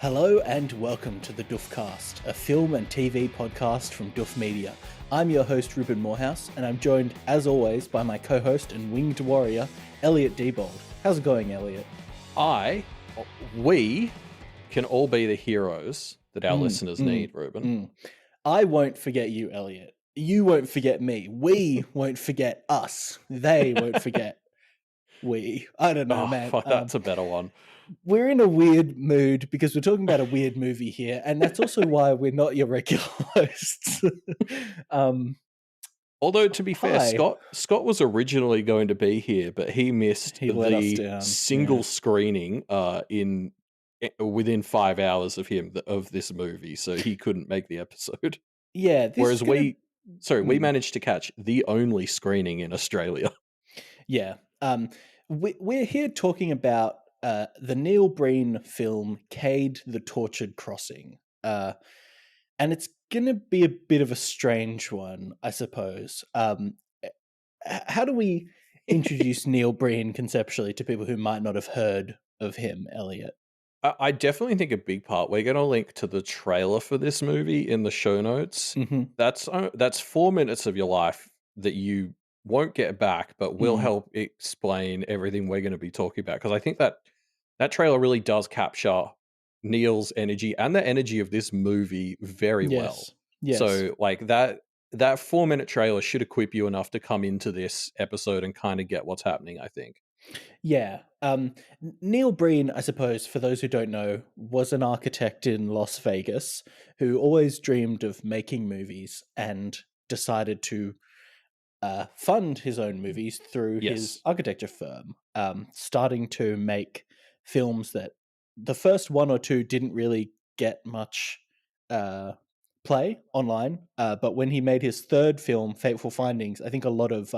Hello and welcome to the Doofcast, a film and TV podcast from Doof Media. I'm your host, Reuben Morehouse, and I'm joined, as always, by my co-host and winged warrior, Elliot Diebold. How's it going, Elliot? We can all be the heroes that our listeners need, Reuben. I won't forget you, Elliot. You won't forget me. We won't forget us. They won't forget we. I don't know, man. Fuck, that's a better one. We're in a weird mood because we're talking about a weird movie here, and that's also why we're not your regular hosts. Although, to be fair, Scott was originally going to be here, but he missed the single screening within 5 hours of this movie, so he couldn't make the episode. Yeah. Whereas we managed to catch the only screening in Australia. Yeah. We're here talking about the Neil Breen film Cade, the Tortured Crossing. And it's going to be a bit of a strange one, I suppose. How do we introduce Neil Breen conceptually to people who might not have heard of him, Elliot? I definitely think a big part, we're going to link to the trailer for this movie in the show notes. Mm-hmm. That's 4 minutes of your life that you won't get back, but will help explain everything we're going to be talking about. Because I think that trailer really does capture Neil's energy and the energy of this movie very well. Yes. So like that 4 minute trailer should equip you enough to come into this episode and kind of get what's happening, I think. Yeah. Neil Breen, I suppose, for those who don't know, was an architect in Las Vegas who always dreamed of making movies and decided to fund his own movies through his architecture firm, starting to make films that the first one or two didn't really get much play online. But when he made his third film, Fateful Findings, I think a lot of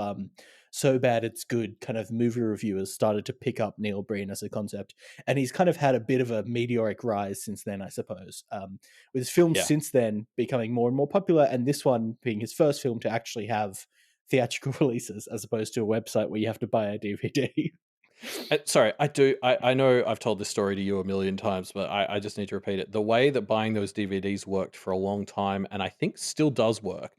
so bad it's good kind of movie reviewers started to pick up Neil Breen as a concept. And he's kind of had a bit of a meteoric rise since then, I suppose, with his films since then becoming more and more popular, and this one being his first film to actually have theatrical releases as opposed to a website where you have to buy a DVD. Sorry, I know I've told this story to you a million times, but I just need to repeat it. The way that buying those DVDs worked for a long time, and I think still does work,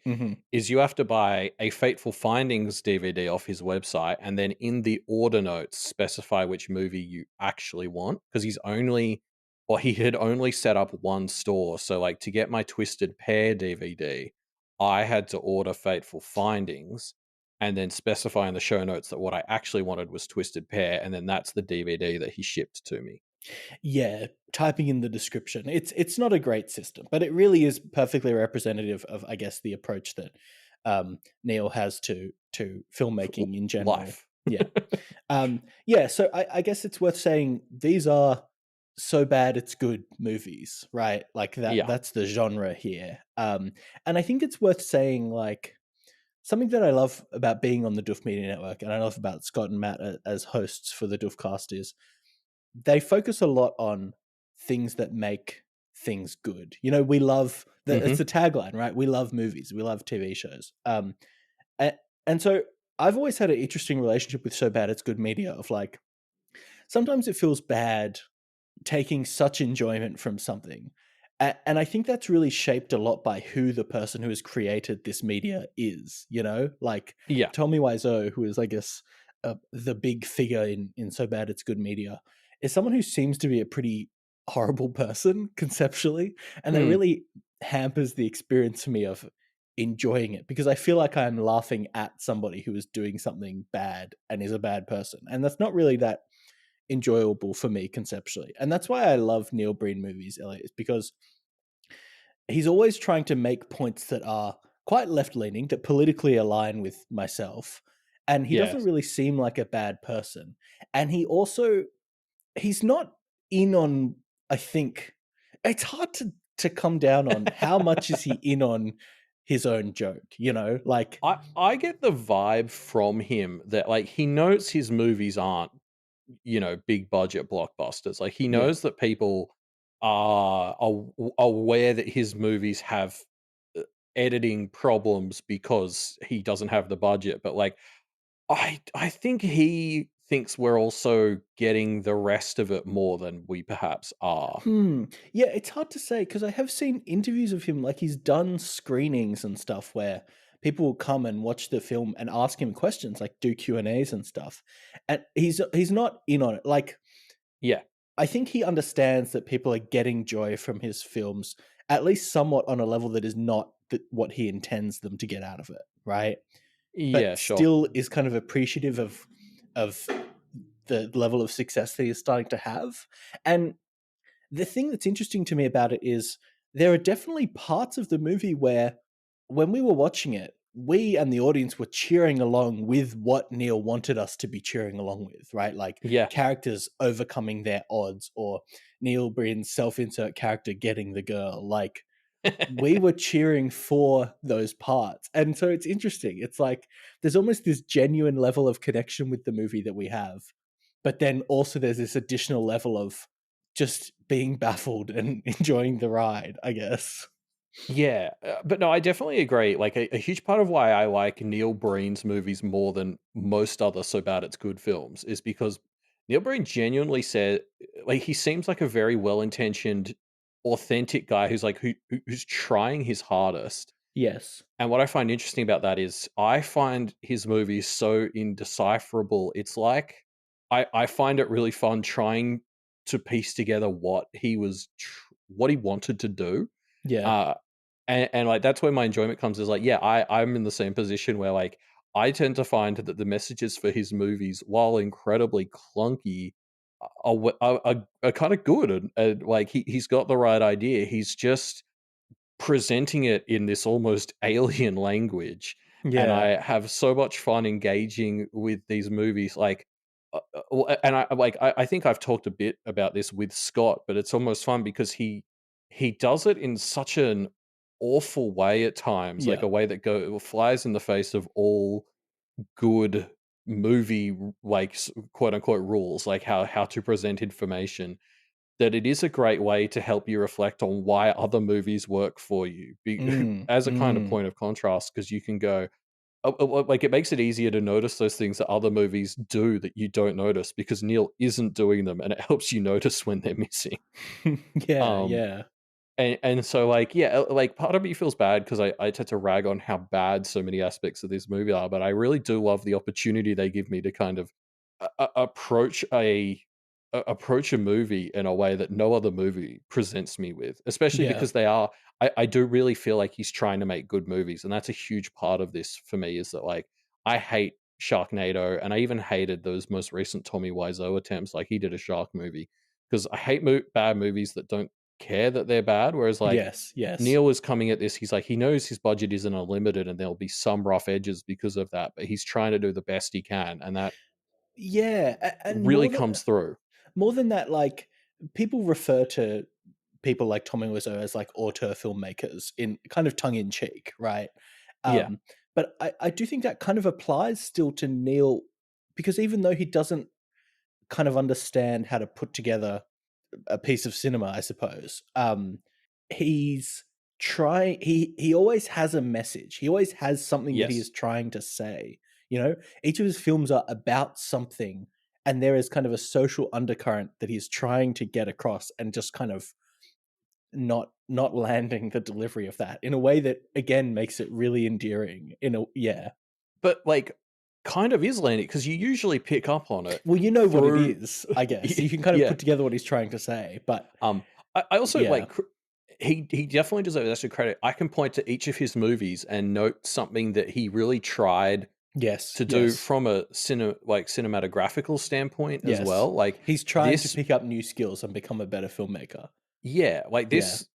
is you have to buy a Fateful Findings DVD off his website, and then in the order notes specify which movie you actually want, because he had only set up one store. So like to get my Twisted Pair DVD, I had to order Fateful Findings and then specify in the show notes that what I actually wanted was Twisted Pair, and then that's the DVD that he shipped to me. Yeah, typing in the description. It's not a great system, but it really is perfectly representative of, I guess, the approach that Neil has to filmmaking in general. Life. Yeah. So I guess it's worth saying these are so bad it's good movies, right? Like that. Yeah. That's the genre here. And I think it's worth saying, like, something that I love about being on the Doof Media Network, and I love about Scott and Matt as hosts for the Doofcast, is they focus a lot on things that make things good. You know, we love it's the tagline, right? We love movies, we love TV shows, and so I've always had an interesting relationship with so bad it's good media. Of like, sometimes it feels bad taking such enjoyment from something. And I think that's really shaped a lot by who the person who has created this media is, you know? Like, Tommy Wiseau, who is, I guess, the big figure in So Bad It's Good Media, is someone who seems to be a pretty horrible person conceptually. And that really hampers the experience for me of enjoying it, because I feel like I'm laughing at somebody who is doing something bad and is a bad person. And that's not really that enjoyable for me conceptually. And that's why I love Neil Breen movies, Elliot, because he's always trying to make points that are quite left-leaning, that politically align with myself, and he doesn't really seem like a bad person. And he's not in on, I think it's hard to come down on how much is he in on his own joke, you know? Like, I get the vibe from him that, like, he knows his movies aren't, you know, big budget blockbusters. Like, he knows that people are aware that his movies have editing problems because he doesn't have the budget. But like, I think he thinks we're also getting the rest of it more than we perhaps are. Yeah, it's hard to say because I have seen interviews of him, like he's done screenings and stuff where people will come and watch the film and ask him questions, like do Q&As and stuff. And he's not in on it. Like Yeah. I think he understands that people are getting joy from his films, at least somewhat on a level that is not what he intends them to get out of it, right? Yeah, But sure. still is kind of appreciative of the level of success that he's starting to have. And the thing that's interesting to me about it is there are definitely parts of the movie where when we were watching it, we and the audience were cheering along with what Neil wanted us to be cheering along with, right? Like Yeah. characters overcoming their odds or Neil Breen's self-insert character getting the girl. Like we were cheering for those parts. And so it's interesting. It's like there's almost this genuine level of connection with the movie that we have. But then also there's this additional level of just being baffled and enjoying the ride, I guess. Yeah, but no, I definitely agree. Like a huge part of why I like Neil Breen's movies more than most other so bad it's good films is because Neil Breen genuinely said, like, he seems like a very well intentioned, authentic guy who's like who's trying his hardest. Yes. And what I find interesting about that is I find his movies so indecipherable. It's like I find it really fun trying to piece together what what he wanted to do. Yeah. Uh, and like that's where my enjoyment comes is like, yeah, I'm in the same position where like I tend to find that the messages for his movies, while incredibly clunky, are kind of good and like he's got the right idea. He's just presenting it in this almost alien language, and Yeah. I have so much fun engaging with these movies. Like, and I think I've talked a bit about this with Scott, but it's almost fun because he does it in such an awful way at times, like Yeah. a way that flies in the face of all good movie like quote unquote rules, like how to present information, that it is a great way to help you reflect on why other movies work for you Mm, as a kind of mm. point of contrast, because you can go, like it makes it easier to notice those things that other movies do that you don't notice because Neil isn't doing them, and it helps you notice when they're missing. Yeah, um yeah. and so, like, yeah, like, part of me feels bad because I tend to rag on how bad so many aspects of this movie are, but I really do love the opportunity they give me to kind of approach a movie in a way that no other movie presents me with, especially Yeah. because I do really feel like he's trying to make good movies, and that's a huge part of this for me, is that, like, I hate Sharknado, and I even hated those most recent Tommy Wiseau attempts, like, he did a shark movie, because I hate bad movies that don't care that they're bad. Whereas like Yes, yes. Neil is coming at this, he's like he knows his budget isn't unlimited and there'll be some rough edges because of that, but he's trying to do the best he can, and that Yeah, and really comes through. more than that, like people refer to people like Tommy Wiseau as like auteur filmmakers in kind of tongue in cheek, right? Yeah. Um, but I do think that kind of applies still to Neil because even though he doesn't kind of understand how to put together a piece of cinema, I suppose. He's he always has a message. He always has something that he is Yes. trying to say. You know, each of his films are about something, and there is kind of a social undercurrent that he's trying to get across, and just kind of not landing the delivery of that in a way that again makes it really endearing. In a yeah, But like kind of is landing because you usually pick up on it well, you know what it through is. I guess you can kind of yeah. put together what he's trying to say, but I also yeah, like he definitely deserves extra credit. I can point to each of his movies and note something that he really tried yes, to do yes. from a cinematographical standpoint as Yes. well. Like He's trying to this, pick up new skills and become a better filmmaker. yeah, like Yeah. this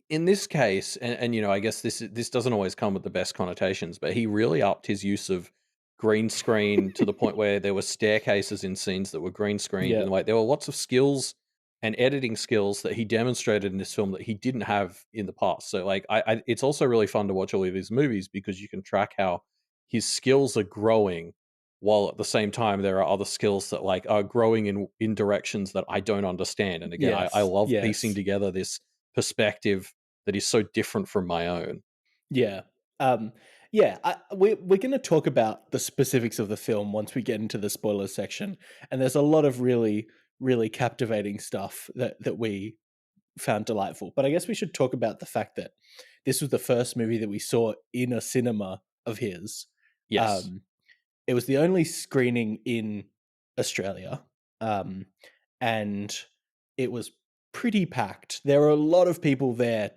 in this case, and you know, I guess this doesn't always come with the best connotations, but he really upped his use of green screen to the point where there were staircases in scenes that were green screened, Yeah. and like there were lots of skills and editing skills that he demonstrated in this film that he didn't have in the past. So like it's also really fun to watch all of his movies because you can track how his skills are growing while at the same time there are other skills that like are growing in directions that I don't understand. And again, I Yes. love piecing Yes. together this perspective that is so different from my own. Yeah. Um, Yeah, we're going to talk about the specifics of the film once we get into the spoilers section, and there's a lot of really, really captivating stuff that we found delightful. But I guess we should talk about the fact that this was the first movie that we saw in a cinema of his. Yes. Um, it was the only screening in Australia, and it was pretty packed. There were a lot of people there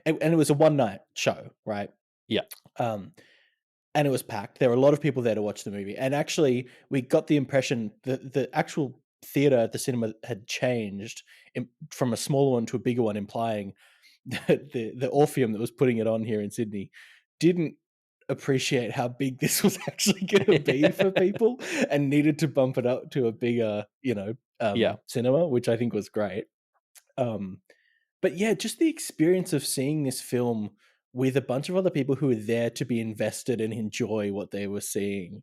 and it was a one night show, right? Yeah. Um, and it was packed. There were a lot of people there to watch the movie. And actually, we got the impression that the actual theater at the cinema had changed from a smaller one to a bigger one, implying that the Orpheum that was putting it on here in Sydney didn't appreciate how big this was actually going to be for people and needed to bump it up to a bigger, Yeah. cinema, which I think was great. But yeah, just the experience of seeing this film with a bunch of other people who were there to be invested and enjoy what they were seeing,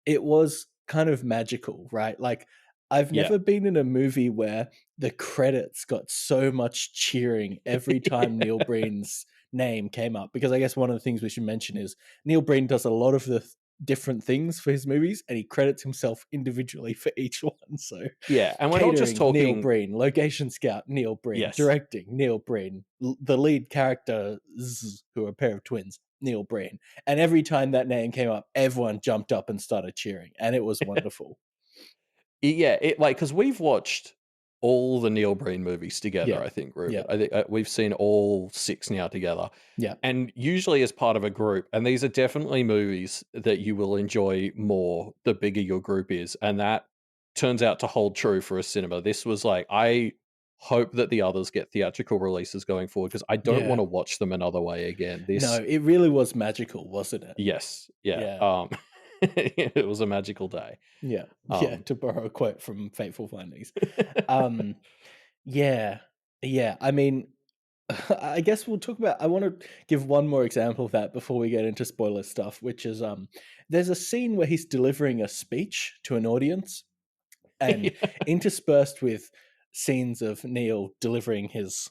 it was kind of magical, right? Like, I've Yeah. never been in a movie where the credits got so much cheering every time Neil Breen's name came up. Because I guess one of the things we should mention is Neil Breen does a lot of the different things for his movies, and he credits himself individually for each one. So, Yeah, and we're not just catering, Neil talking. Breen; location scout, Neil Breen; Yes. directing, Neil Breen; the lead characters, who are a pair of twins, Neil Breen. And every time that name came up, everyone jumped up and started cheering, and it was wonderful. Yeah, because we've watched all the Neil Breen movies together, Yeah, I think, yeah, Reuben. I think we've seen all 6 now together. yeah, And usually as part of a group, and these are definitely movies that you will enjoy more the bigger your group is, and that turns out to hold true for a cinema. This was like, I hope that the others get theatrical releases going forward because I don't yeah. wanna watch them another way again. No, This it really was magical, wasn't it? Yes, yeah, Yeah, it was a magical day. yeah, yeah. Um To borrow a quote from Fateful Findings. Um, yeah, yeah. I mean, I guess we'll talk about. I want to give one more example of that before we get into spoiler stuff, which is there's a scene where he's delivering a speech to an audience, and Yeah. interspersed with scenes of Neil delivering his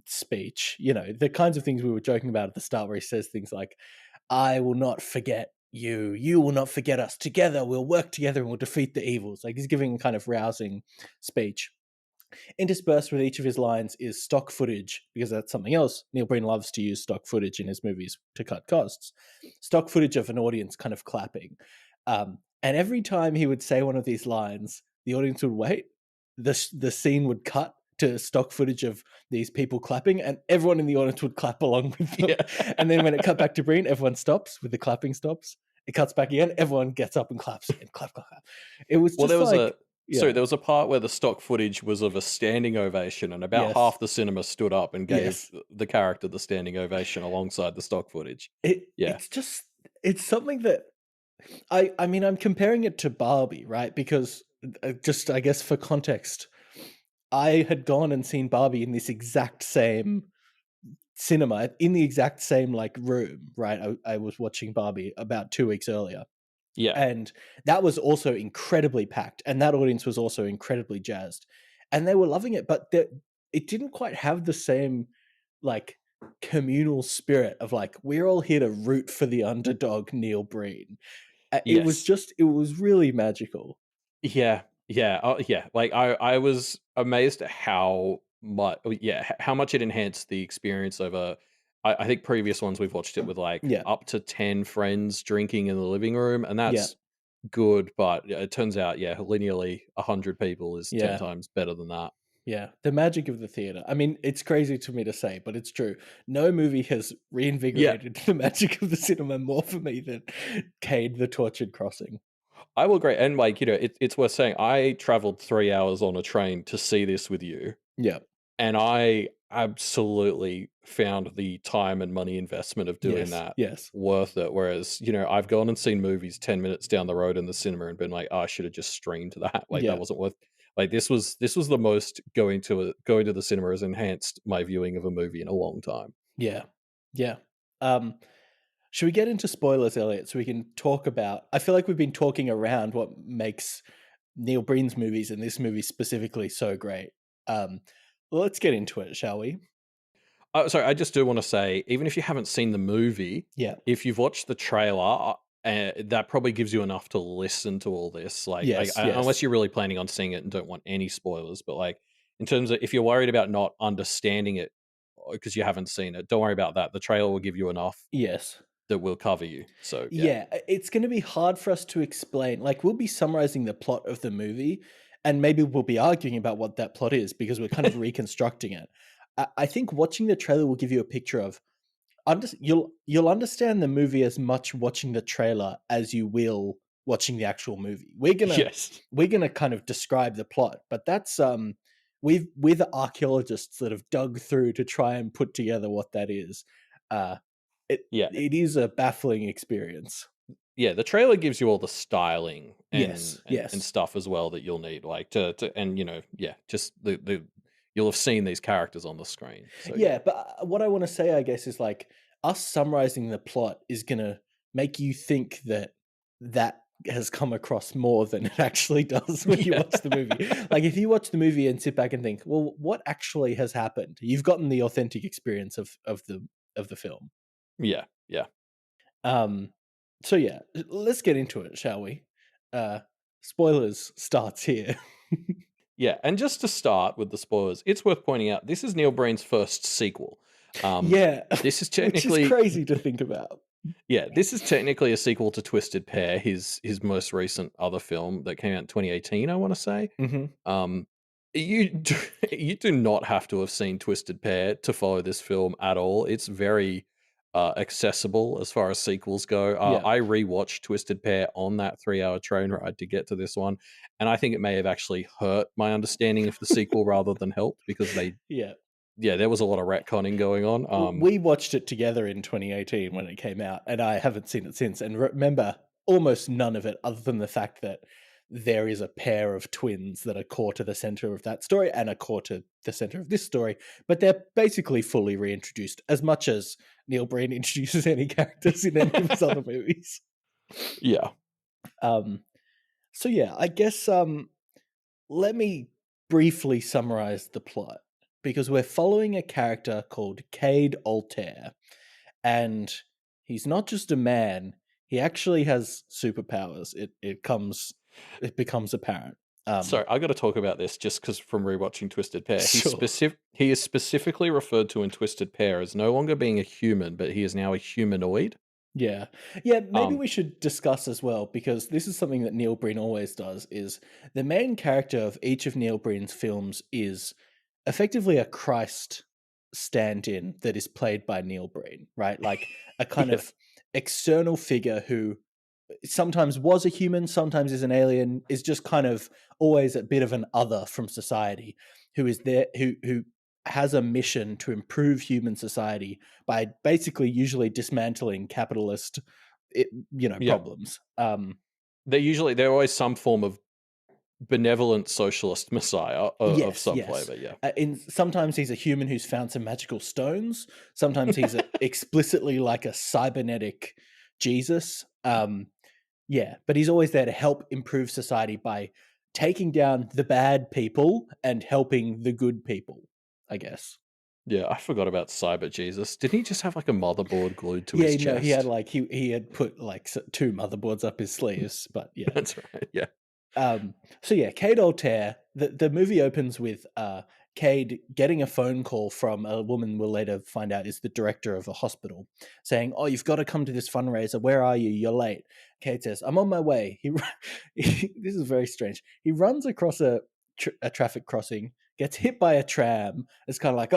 speech, the kinds of things we were joking about at the start, where he says things like, "I will not forget you. You will not forget us. Together, we'll work together and we'll defeat the evils." Like, he's giving a kind of rousing speech. Interspersed with each of his lines is stock footage, because that's something else. Neil Breen loves to use stock footage in his movies to cut costs. Stock footage of an audience kind of clapping. And every time he would say one of these lines, the audience would wait. The scene would cut to stock footage of these people clapping, and everyone in the audience would clap along with them. Yeah. And then when it cut back to Breen, everyone stops with the clapping stops. It cuts back again. Everyone gets up and claps again. Clap, clap, clap. It was Well, just like, sorry, yeah, there was a part where the stock footage was of a standing ovation, and about yes, half the cinema stood up and gave yes. the character the standing ovation alongside the stock footage. It Yeah. it's just it's something that I mean, I'm comparing it to Barbie, right? Because just, I guess, for context, I had gone and seen Barbie in this exact same cinema, in the exact same like room, right? I was watching Barbie about 2 weeks earlier, Yeah. and that was also incredibly packed, and that audience was also incredibly jazzed, and they were loving it, but it didn't quite have the same like communal spirit of like, we're all here to root for the underdog Neil Breen. Yes. It was really magical. Yeah. Yeah. Yeah. Like I was amazed at how much. How much it enhanced the experience over. I think previous ones we've watched it with like Yeah, up to 10 friends drinking in the living room, and yeah, that's good. But it turns out, linearly 100 people is 10 yeah, times better than that. yeah. The magic of the theater. I mean, it's crazy to me to say, but it's true. No movie has Yeah. reinvigorated the magic of the cinema more for me than Cade: The Tortured Crossing. I will agree, and like it's worth saying. I traveled 3 hours on a train to see this with you, Yeah. and I absolutely found the time and money investment of doing Yes. that Yes. worth it. Whereas I've gone and seen movies 10 minutes down the road in the cinema and been like, oh, I should have just streamed that. Like that Yeah. wasn't worth. Like this was the most going to the cinema has enhanced my viewing of a movie in a long time. Yeah. Yeah. Um, should we get into spoilers, Elliot, so we can talk about? I feel like we've been talking around what makes Neil Breen's movies and this movie specifically so great. Let's get into it, shall we? sorry, I just do want to say, even if you haven't seen the movie, Yeah. if you've watched the trailer, that probably gives you enough to listen to all this. Like, Yes, unless yes. you're really planning on seeing it and don't want any spoilers, but like in terms of if you're worried about not understanding it because you haven't seen it, don't worry about that. The trailer will give you enough Yes. that will cover you. So yeah, Yeah, it's going to be hard for us to explain. Like, we'll be summarizing the plot of the movie, and maybe we'll be arguing about what that plot is because we're kind of reconstructing it. I think watching the trailer will give you a picture of you'll understand the movie as much watching the trailer as you will watching the actual movie. yes, We're gonna kind of describe the plot, but that's we're the archaeologists that have dug through to try and put together what that is. Uh, yeah, it is a baffling experience. yeah. The trailer gives you all the styling Yes, and yes. stuff as well that you'll need, like to and yeah, just the you'll have seen these characters on the screen. So yeah, Yeah, but what I want to say, I guess, is like us summarizing the plot is gonna make you think that that has come across more than it actually does when you yeah, watch the movie. Like, if you watch the movie and sit back and think, well, what actually has happened? You've gotten the authentic experience of the film. yeah, yeah. Um, so yeah, let's get into it, shall we? Uh, Spoilers starts here. Yeah, and just to start with the spoilers, it's worth pointing out this is Neil Breen's first sequel. Um, Yeah, this is which is technically, crazy to think about. yeah, this is technically a sequel to Twisted Pair, his most recent other film that came out in 2018, I want to say. Hmm. Um, you do, you do not have to have seen Twisted Pair to follow this film at all. It's very accessible as far as sequels go. Yeah, I rewatched Twisted Pair on that 3 hour train ride to get to this one, and I think it may have actually hurt my understanding of the sequel rather than helped because yeah. yeah, there was a lot of retconning going on. We watched it together in 2018 when it came out, and I haven't seen it since. And remember almost none of it, other than the fact that there is a pair of twins that are core to the center of that story and are core to the center of this story. But they're basically fully reintroduced, as much as Neil Breen introduces any characters in any of his other movies. Yeah, Um, so yeah, I guess let me briefly summarize the plot because we're following a character called Cade Altair, and he's not just a man; he actually has superpowers. It becomes apparent. sorry, I got to talk about this just because from rewatching Twisted Pair, Sure. he is specifically referred to in Twisted Pair as no longer being a human, but he is now a humanoid. Yeah. Yeah, maybe Um, we should discuss as well, because this is something that Neil Breen always does, is the main character of each of Neil Breen's films is effectively a Christ stand-in that is played by Neil Breen, right? Like a kind yeah, of external figure who sometimes was a human, sometimes is an alien, is just kind of always a bit of an other from society, who is there, who has a mission to improve human society by basically usually dismantling capitalist, yeah. problems. They're always some form of benevolent socialist messiah of Yes, some yes. flavor. Yeah, In sometimes he's a human who's found some magical stones. Sometimes he's explicitly like a cybernetic Jesus. Yeah, but he's always there to help improve society by taking down the bad people and helping the good people, I guess. yeah. I forgot about Cyber Jesus. Didn't he just have like a motherboard glued to Yeah, his no, he had chest? like he had put like two motherboards up his sleeves, but yeah. That's right. Yeah, So yeah, Cade Altair. The movie opens with Cade getting a phone call from a woman we'll later find out is the director of a hospital, saying, "Oh, you've got to come to this fundraiser. Where are you? You're late." Cade says, "I'm on my way." This is very strange. He runs across a traffic crossing, gets hit by a tram. It's kind of like,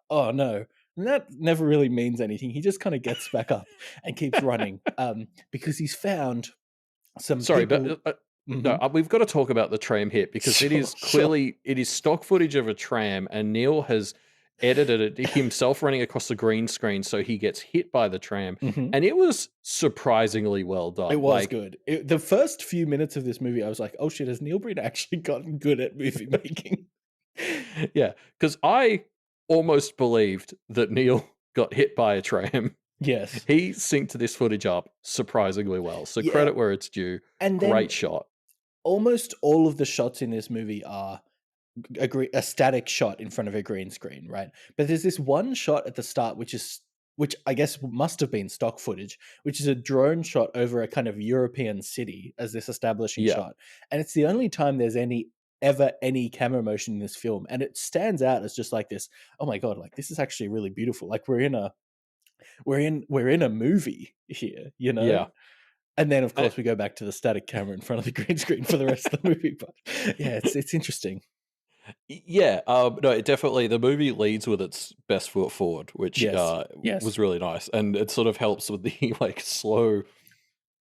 oh no. And that never really means anything. He just kind of gets back up and keeps running because he's found some sorry, people. but no, Mhm. we've got to talk about the tram hit because it Sure, is sure. clearly it is stock footage of a tram, and Neil has edited it himself running across the green screen so he gets hit by the tram, Mhm. and it was surprisingly well It done. was Like, good. The first few minutes of this movie, I was like, "Oh shit, has Neil Breen actually gotten good at movie making?" yeah, because I almost believed that Neil got hit by a tram. Yes. He synced this footage up surprisingly well. So Yeah, credit where it's due. and then Great shot. almost all of the shots in this movie are a static shot in front of a green screen, right? But there's this one shot at the start which I guess must have been stock footage, which is a drone shot over a kind of European city as this establishing Yeah. shot. And it's the only time there's ever any camera motion in this film, and it stands out as just like this, oh my god, like this is actually really beautiful. Like we're in a movie here, you know? Yeah. And then of I course we go back to the static camera in front of the green screen for the rest of the movie. But yeah, it's interesting. Yeah, no, it definitely the movie leads with its best foot forward, which Yes. Yes. was really nice, and it sort of helps with the like slow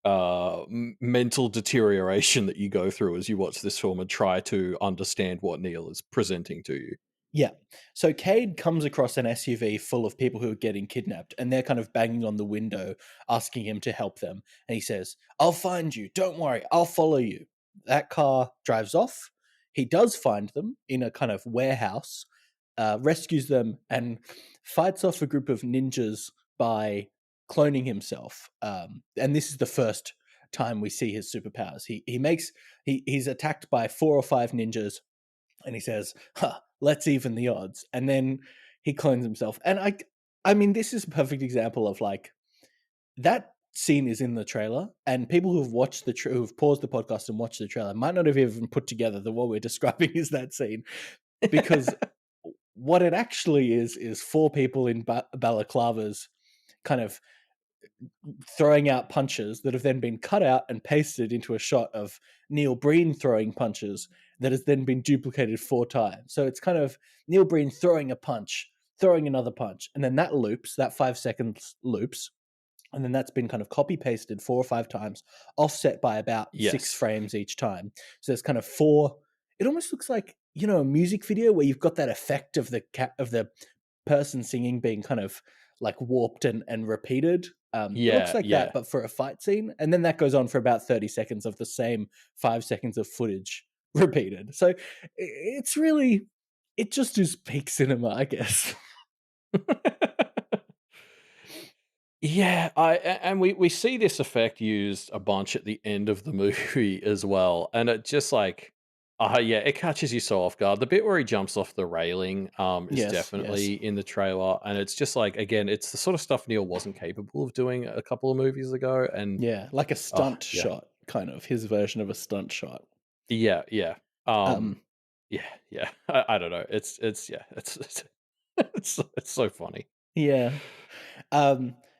mental deterioration that you go through as you watch this film and try to understand what Neil is presenting to you. Yeah. So Cade comes across an SUV full of people who are getting kidnapped, and they're kind of banging on the window, asking him to help them. And he says, I'll find you. Don't worry. I'll follow you. That car drives off. He does find them in a kind of warehouse, rescues them, and fights off a group of ninjas by cloning himself. And this is the first time we see his superpowers. He's attacked by 4 or 5 ninjas, and he says, huh, let's even the odds. And then he clones himself. And I mean, this is a perfect example of like, that scene is in the trailer, and people who've watched who've paused the podcast and watched the trailer might not have even put together that what we're describing is that scene, because what it actually is 4 people in balaclavas kind of throwing out punches that have then been cut out and pasted into a shot of Neil Breen throwing punches that has then been duplicated 4 times. So it's kind of Neil Breen throwing a punch, throwing another punch, and then that loops, that 5 seconds loops, and then that's been kind of copy pasted 4 or 5 times, offset by about 6 Yes. frames each time. So there's kind of 4. It almost looks like, you know, a music video where you've got that effect of the person singing being kind of like warped and repeated. It looks Yeah, like yeah. that, but for a fight scene, and then that goes on for about 30 seconds of the same 5 seconds of footage repeated. So it's really, it just is peak cinema, I guess. Yeah, and we see this effect used a bunch at the end of the movie as well, and it just like, yeah, it catches you so off guard. The bit where he jumps off the railing, is Yes, yes. definitely in the trailer, and it's just like again, it's the sort of stuff Neil wasn't capable of doing a couple of movies ago, and Yeah, like a oh stunt yeah, shot, kind of his version of a stunt shot. yeah, yeah, Um, yeah, yeah. I don't know. It's yeah, it's it's so funny. yeah.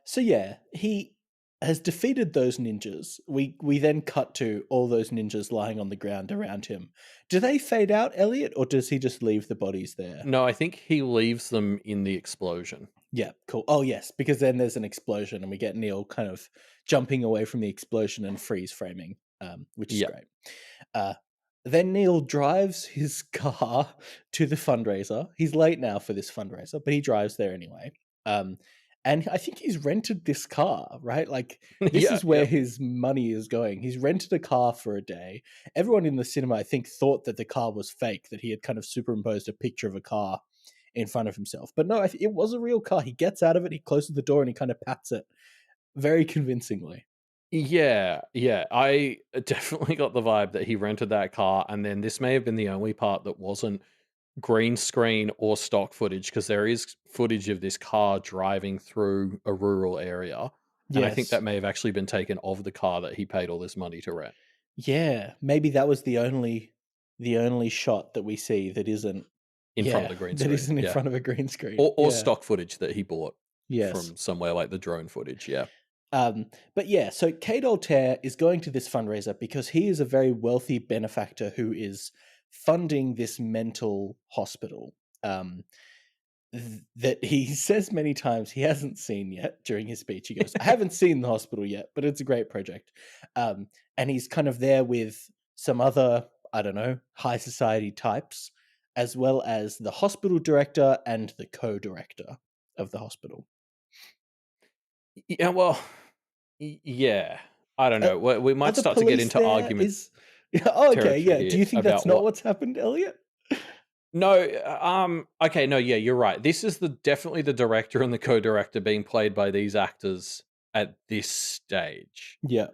So yeah, he has defeated those ninjas. We then cut to all those ninjas lying on the ground around him. Do they fade out, Elliot, or does he just leave the bodies there? No, I think he leaves them in the explosion. Yeah, cool. Oh yes, because then there's an explosion and we get Neil kind of jumping away from the explosion and freeze framing, which is Yeah. great. Uh, then Neil drives his car to the fundraiser. He's late now for this fundraiser, but he drives there anyway. Um, and I think he's rented this car, right? Like, this Yeah, is where yeah. his money is going. He's rented a car for a day. Everyone in the cinema, I think, thought that the car was fake, that he had kind of superimposed a picture of a car in front of himself. But no, it was a real car. He gets out of it, he closes the door, and he kind of pats it very convincingly. Yeah, yeah. I definitely got the vibe that he rented that car, and then this may have been the only part that wasn't green screen or stock footage because there is footage of this car driving through a rural area, and I think Yes. that may have actually been taken of the car that he paid all this money to rent Yeah, maybe that was the only shot that we see that isn't, in front of yeah, the green that screen. isn't in Yeah, front of a green screen. or Yeah. stock footage that he bought Yes. from somewhere like the drone footage. Yeah, But yeah, so Kate Altair is going to this fundraiser because he is a very wealthy benefactor who is funding this mental hospital. That he says many times he hasn't seen yet during his speech. He goes, I haven't seen the hospital yet, but it's a great project. And he's kind of there with some other, I don't know, high society types, as well as the hospital director and the co-director of the hospital. yeah. Well, yeah. I don't Uh, know. We are might the start to get police into there? argument Yeah, oh, okay, territory yeah. Do here you think that's about not what. what's happened, Elliot? No, okay, no, yeah, you're right. This is definitely the director and the co-director being played by these actors at this stage. Yeah.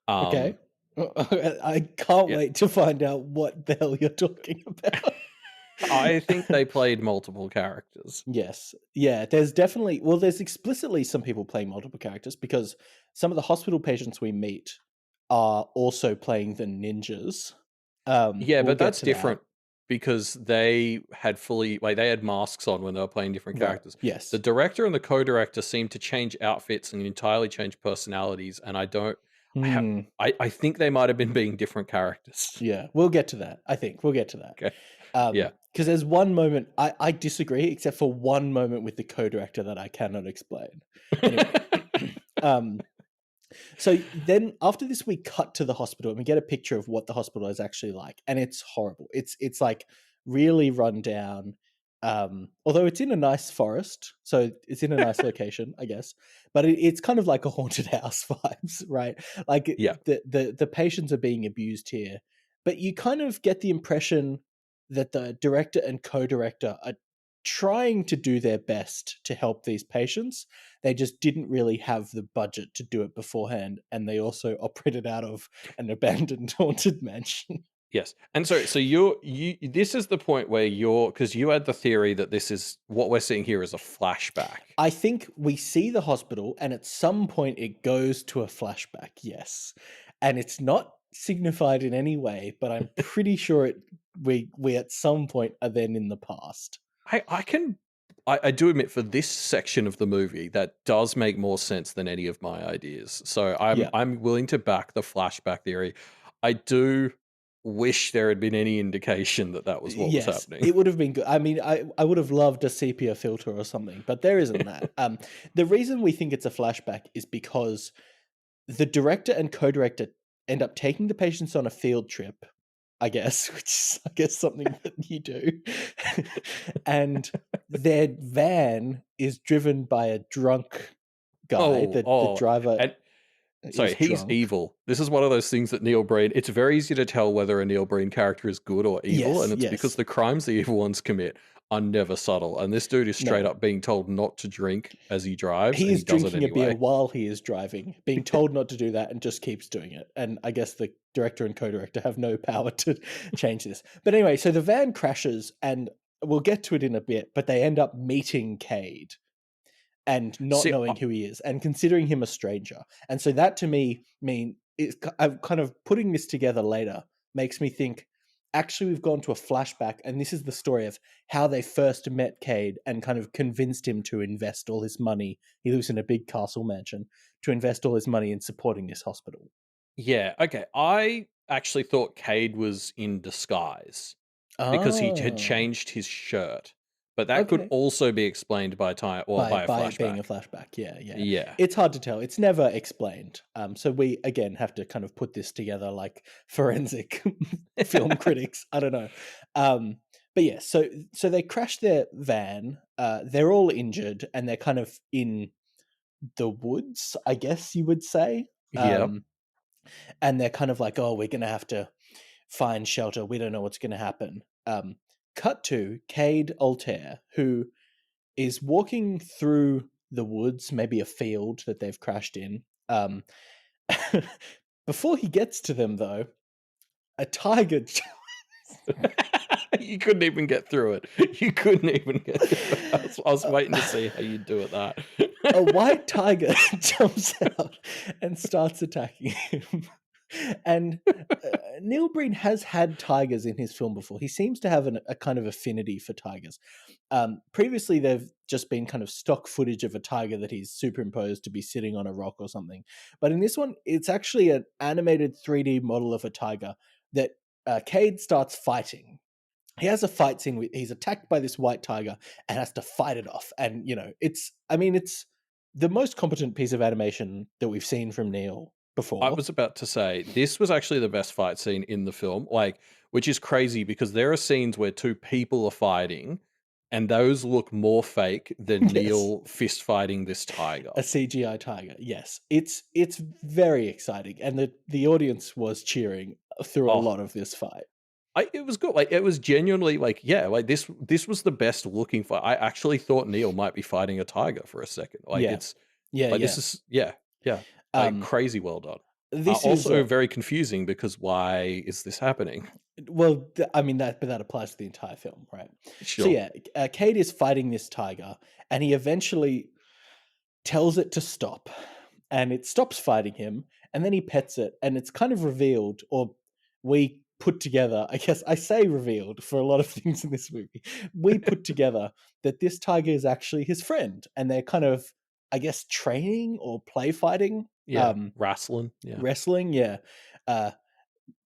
Um, Okay. I can't yeah, wait to find out what the hell you're talking about. I think they played multiple characters. Yes. Yeah, there's explicitly some people playing multiple characters because some of the hospital patients we meet are also playing the ninjas. Yeah, We'll but get that's to that. different because they had they had masks on when they were playing different Right. characters. The Yes. director and the co-director seem to change outfits and entirely change personalities, and I don't. Hmm. I think they might have been being different characters. Yeah, we'll get to that. I think we'll get to that. Okay. Yeah. Because there's one moment I disagree, except for one moment with the co-director that I cannot explain. Anyway, so then after this, we cut to the hospital and we get a picture of what the hospital is actually like, and it's horrible. It's like really run down. Although it's in a nice forest, so it's in a nice location, I guess. But it's kind of like a haunted house vibes, right? Like Yeah. the patients are being abused here, but you kind of get the impression that the director and co-director are trying to do their best to help these patients. They just didn't really have the budget to do it beforehand, and they also operated out of an abandoned haunted mansion. Yes. And so you this is the point where because you had the theory that this is what we're seeing here is a flashback. I think we see the hospital, and at some point it goes to a flashback, yes. And it's not signified in any way, but I'm pretty sure we at some point are then in the past. I do admit for this section of the movie that does make more sense than any of my ideas. So I'm willing to back the flashback theory. I do wish there had been any indication that was what was happening. It would have been good. I mean, I would have loved a sepia filter or something, but there isn't that. The reason we think it's a flashback is because the director and co-director end up taking the patients on a field trip, I guess, which is, I guess, something that you do. And their van is driven by a drunk guy. The driver sorry, he's drunk. evil. This is one of those things that Neil Breen, it's very easy to tell whether a Neil Breen character is good or evil, and it's because the crimes the evil ones commit are never subtle. And this dude is straight up being told not to drink as he drives. He is drinking a beer while he is driving, being told not to do that, and just keeps doing it. And I guess the director and co-director have no power to change this. But anyway, so the van crashes, and we'll get to it in a bit, but they end up meeting Cade and not knowing who he is and considering him a stranger. And so that to me I'm kind of putting this together later makes me think, actually we've gone to a flashback, and this is the story of how they first met Cade and kind of convinced him to invest all his money. He lives in a big castle mansion, to invest all his money in supporting this hospital. Yeah, okay. I actually thought Cade was in disguise because he had changed his shirt. But that could also be explained by time or by a flashback. Being a flashback, yeah. It's hard to tell. It's never explained. So we again have to kind of put this together like forensic film critics. I don't know. But yeah, so they crash their van. They're all injured, and they're kind of in the woods, I guess you would say. And they're kind of like, oh, we're gonna have to find shelter. We don't know what's gonna happen. Cut to Cade Altair, who is walking through the woods, maybe a field that they've crashed in. Before he gets to them, though, a tiger. You couldn't even get through it. You couldn't even get through it. I was waiting to see how you'd do it that. A white tiger jumps out and starts attacking him. And Neil Breen has had tigers in his film before. He seems to have a kind of affinity for tigers. Previously, they've just been kind of stock footage of a tiger that he's superimposed to be sitting on a rock or something. But in this one, it's actually an animated 3D model of a tiger that Cade starts fighting. He has a fight scene. He's attacked by this white tiger and has to fight it off. And, it's the most competent piece of animation that we've seen from Neil before. I was about to say, this was actually the best fight scene in the film, which is crazy because there are scenes where two people are fighting and those look more fake than Neil fist fighting this tiger. A CGI tiger, yes. It's very exciting, and the audience was cheering through a lot of this fight. It was good. It was genuinely this was the best looking fight. I actually thought Neil might be fighting a tiger for a second. This is crazy well done. This is also very confusing because why is this happening? Well, I mean that, but that applies to the entire film, right? So Sure. yeah, Cade is fighting this tiger, and he eventually tells it to stop, and it stops fighting him, and then he pets it, and it's kind of revealed, or we put together, I guess I say revealed for a lot of things in this movie. We put together that this tiger is actually his friend, and they're kind of, I guess, training or play fighting, Yeah. Wrestling. Yeah. wrestling. Yeah. Uh,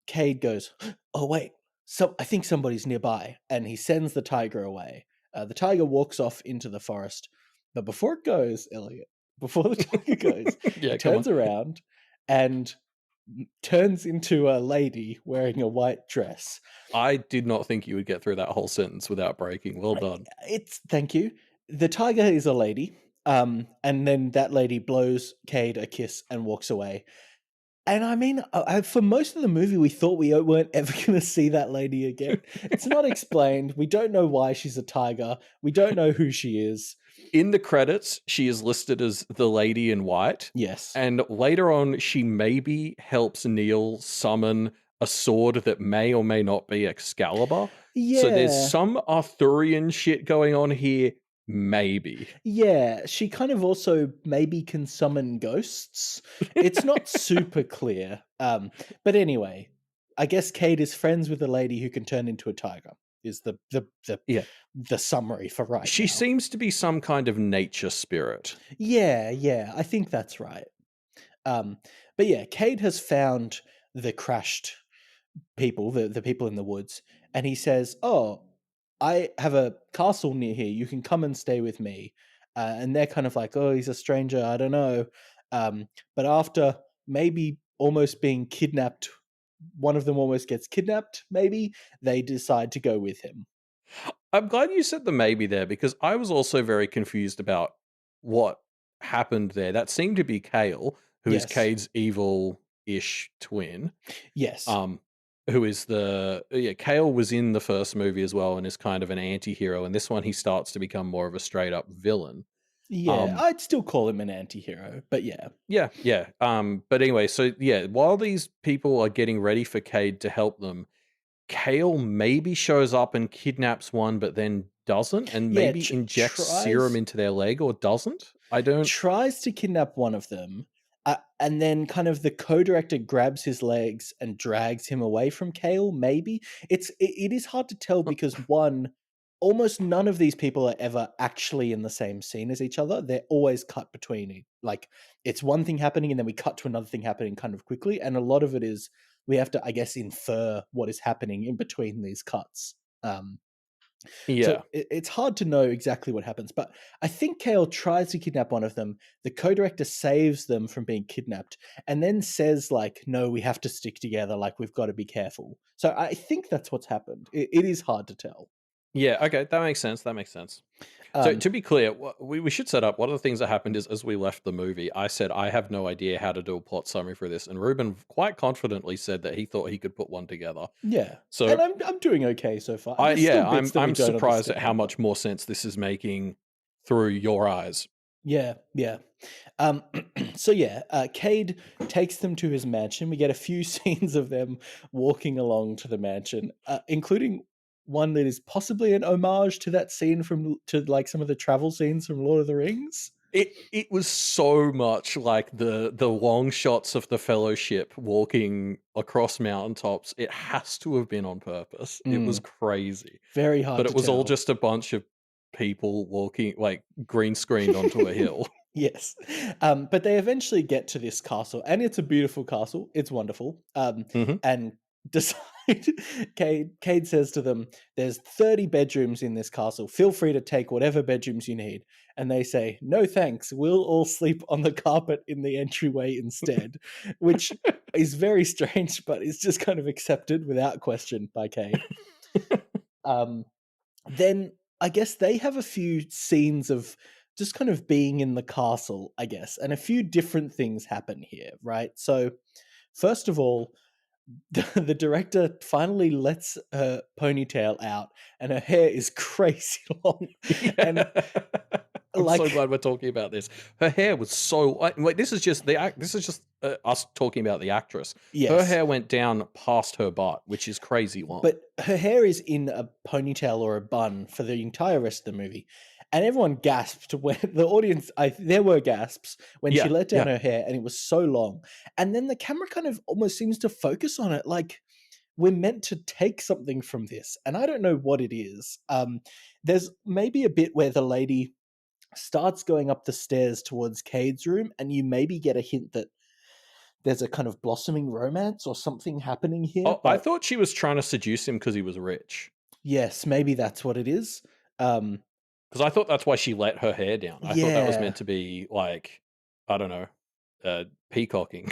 Cade goes, "Oh wait, so I think somebody's nearby," and he sends the tiger away. The tiger walks off into the forest, but before it goes, Elliot, before the tiger goes, Yeah, it come on. turns around and turns into a lady wearing a white dress. I did not think you would get through that whole sentence without breaking. Well done. It's thank you. The tiger is a lady, and then that lady blows Cade a kiss and walks away. And I mean, for most of the movie, we thought we weren't ever going to see that lady again. It's not explained. We don't know why she's a tiger. We don't know who she is. In the credits, she is listed as the lady in white. Yes. And later on, she maybe helps Neil summon a sword that may or may not be Excalibur. So there's Yeah. some Arthurian shit going on here, maybe. Yeah. She kind of also maybe can summon ghosts. It's not super clear. But anyway, I guess Cade is friends with a lady who can turn into a tiger. Is Yeah. the summary for right She now. seems to be some kind of nature spirit. Yeah, I think that's right. But yeah, Cade has found the crashed people, the people in the woods, and he says, "Oh, I have a castle near here. You can come and stay with me." And they're kind of like, "Oh, he's a stranger. I don't know." But after maybe almost being kidnapped, one of them almost gets kidnapped. Maybe they decide to go with him. I'm glad you said the maybe there because I was also very confused about what happened there. That seemed to be Kale, who is Yes, Cade's evil-ish twin. yes, Who is Kale was in the first movie as well and is kind of an anti-hero. And this one he starts to become more of a straight up villain. yeah. I'd still call him an anti-hero, but yeah, Yeah. But anyway, so yeah, while these people are getting ready for Cade to help them, Kale maybe shows up and kidnaps one, but then doesn't, and yeah. maybe injects serum Tries into their leg or doesn't. I don't. tries to kidnap one of them, and then kind of the co-director grabs his legs and drags him away from Kale. Maybe it is hard to tell because one, almost none of these people are ever actually in the same scene as each other. They're always cut between it. Like it's one thing happening and then we cut to another thing happening kind of quickly, and a lot of it is we have to, I guess, infer what is happening in between these cuts. So Yeah, it's hard to know exactly what happens, but I think Kale tries to kidnap one of them. The co-director saves them from being kidnapped and then says, like, no, we have to stick together. Like, we've got to be careful. So I think that's what's happened. It is hard to tell. yeah. Okay, that makes sense. That makes sense. So Um, to be clear, we should set up. One of the things that happened is as we left the movie, I said I have no idea how to do a plot summary for this, and Reuben quite confidently said that he thought he could put one together. yeah. So And I'm doing okay so far. There's still bits that we I'm don't surprised at how understand. much more sense this is making through your eyes. Yeah. Um, so yeah, Cade takes them to his mansion. We get a few scenes of them walking along to the mansion, including one that is possibly an homage to that scene to like some of the travel scenes from Lord of the Rings. It was so much like the long shots of the Fellowship walking across mountaintops. It has to have been on purpose. It was Mm, crazy, very but hard to it was all tell. just a bunch of people walking like green screened onto a hill. Yes. But they eventually get to this castle, and it's a beautiful castle. It's wonderful. hmm And decide, Cade says to them, there's 30 bedrooms in this castle. Feel free to take whatever bedrooms you need. And they say, no thanks. We'll all sleep on the carpet in the entryway instead, which is very strange, but it's just kind of accepted without question by Cade. Um, then I guess they have a few scenes of just kind of being in the castle, I guess, and a few different things happen here, right? So, first of all, the director finally lets her ponytail out, and her hair is crazy long. And Yeah. I'm so like, glad we're talking about this. Her hair was so like this is just us talking about the actress. Her yes, hair wwent down past her butt, which is crazy long. but her hair is in a ponytail or a bun for the entire rest of the movie. And everyone gasped when the audience, there were gasps when she Yeah, let down yeah. her hair and it was so long. And then the camera kind of almost seems to focus on it like we're meant to take something from this. And I don't know what it is. There's maybe a bit where the lady starts going up the stairs towards Cade's room, and you maybe get a hint that there's a kind of blossoming romance or something happening here. Oh, I But thought she was trying to seduce him because he was rich. yes, maybe that's what it is. Um, Because I thought that's why she let her hair down. I thought that was yeah, meant to be like, I don't know, peacocking.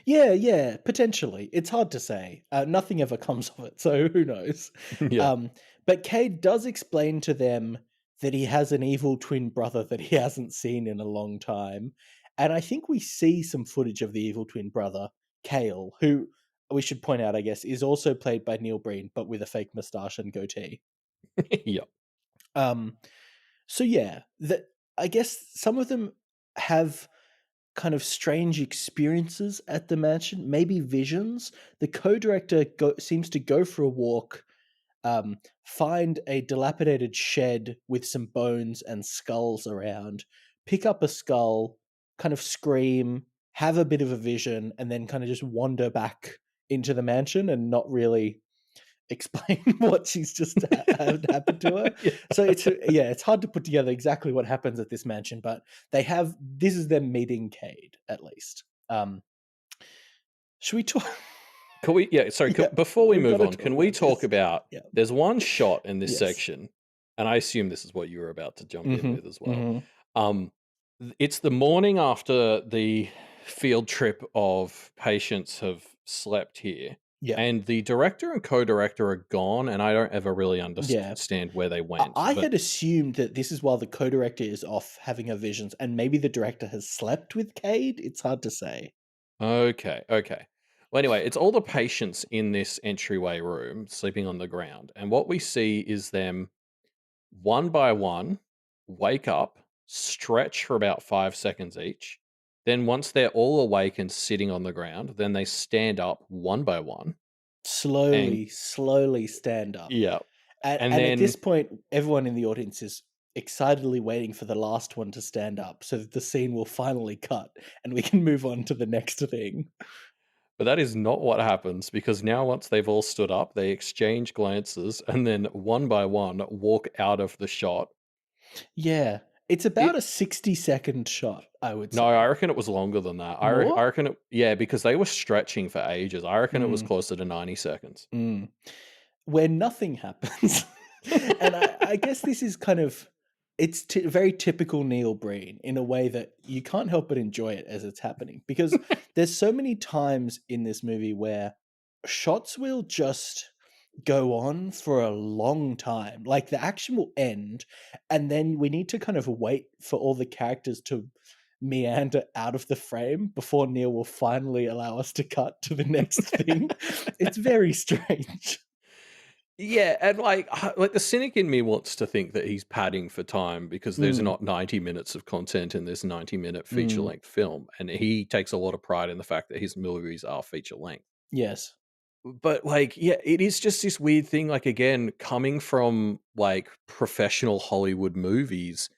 yeah, potentially. It's hard to say. Nothing ever comes of it, so who knows? Yeah. Um, but Cade does explain to them that he has an evil twin brother that he hasn't seen in a long time. And I think we see some footage of the evil twin brother, Kale, who we should point out, I guess, is also played by Neil Breen, but with a fake mustache and goatee. Yeah. Um, so yeah, I guess some of them have kind of strange experiences at the mansion, maybe visions. The co-director seems to go for a walk, find a dilapidated shed with some bones and skulls around, pick up a skull, kind of scream, have a bit of a vision, and then kind of just wander back into the mansion and not really explain what she's just had happened to her. Yeah. So it's hard to put together exactly what happens at this mansion, but this is them meeting Cade at least. Should we talk? Can we? Yeah. Sorry. Yeah, Before we we've got move to on, talk can we about talk this. about? Yeah. There's one shot in this Yes. section, and I assume this is what you were about to jump in with as well. Mm-hmm. Um, it's the morning after the field trip of patients have slept here, Yeah. and the director and co-director are gone, and I don't ever really Yeah. understand where they went. I But had assumed that this is while the co-director is off having her visions, and maybe the director has slept with Cade. It's hard to say. okay, okay. Well, anyway, it's all the patients in this entryway room sleeping on the ground, and what we see is them one by one wake up, stretch for about 5 seconds each. Then, once they're all awake and sitting on the ground, then they stand up one by one. And Slowly stand up. yeah, and And at this then, point, everyone in the audience is excitedly waiting for the last one to stand up so that the scene will finally cut and we can move on to the next thing. but that is not what happens because now, once they've all stood up, they exchange glances and then one by one walk out of the shot. Yeah. It's about It a 60-second shot, I would No, I say. reckon it was longer than that. I More? reckon it, yeah, because they were stretching for ages. I reckon it was Mm, closer to 90 seconds. mm. Where nothing happens. And I guess this is kind of it's very typical Neil Breen in a way that you can't help but enjoy it as it's happening because there's so many times in this movie where shots will just go on for a long time. Like the action will end and then we need to kind of wait for all the characters to meander out of the frame before Neil will finally allow us to cut to the next thing. It's very strange. Yeah, and like the cynic in me wants to think that he's padding for time because there's Mm, not 90 minutes of content in this 90-minute feature mm, length film, and he takes a lot of pride in the fact that his movies are feature length. yes. But like, yeah, it is just this weird thing. Like again, coming from like professional Hollywood movies,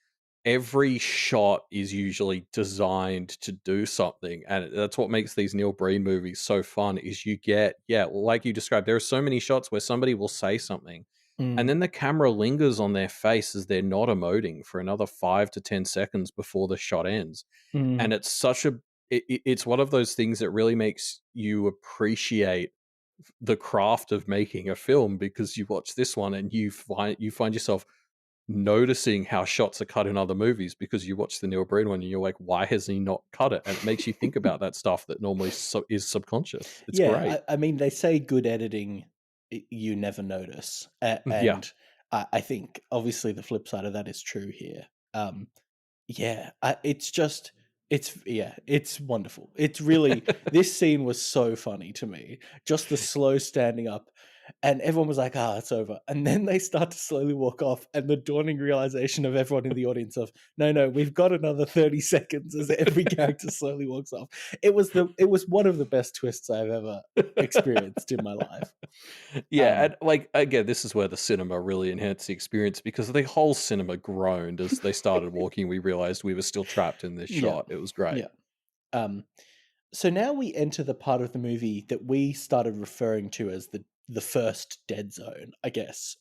every shot is usually designed to do something, and that's what makes these Neil Breen movies so fun is you get, yeah, like you described, there are so many shots where somebody will say something and Mm, then the camera lingers on their face as they're not emoting for another 5 to 10 seconds before the shot ends. mm, And it's such a it's one of those things that really makes you appreciate the craft of making a film because you watch this one and you find yourself noticing how shots are cut in other movies because you watch the Neil Breen one and you're like, why has he not cut it? And it makes you think about that stuff that normally is subconscious. It's yeah, great. I mean, they say good editing, you never notice. Yeah. And I think obviously the flip side of that is true here. Um, yeah, it's wonderful. It's really, this scene was so funny to me. Just the slow standing up. And everyone was like, "Ah, it's over." And then they start to slowly walk off, and the dawning realization of everyone in the audience of, "No, no, we've got another 30 seconds," as every character slowly walks off. It was one of the best twists I've ever experienced in my life. Yeah, and like again, this is where the cinema really enhanced the experience because the whole cinema groaned as they started walking. We realized we were still trapped in this Yeah. shot. It was great. Yeah. Um, so now we enter the part of the movie that we started referring to as the first dead zone, I guess.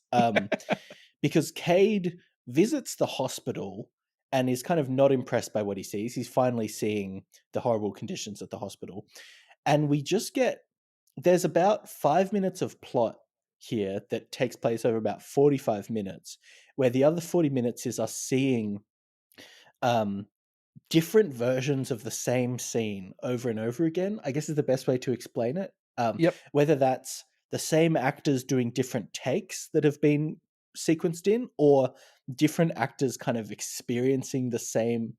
Because Cade visits the hospital and is kind of not impressed by what he sees. He's finally seeing the horrible conditions at the hospital. And we just get there's about 5 minutes of plot here that takes place over about 45 minutes, where the other 40 minutes is us seeing um, different versions of the same scene over and over again, I guess is the best way to explain it. Yep. Whether that's the same actors doing different takes that have been sequenced in, or different actors kind of experiencing the same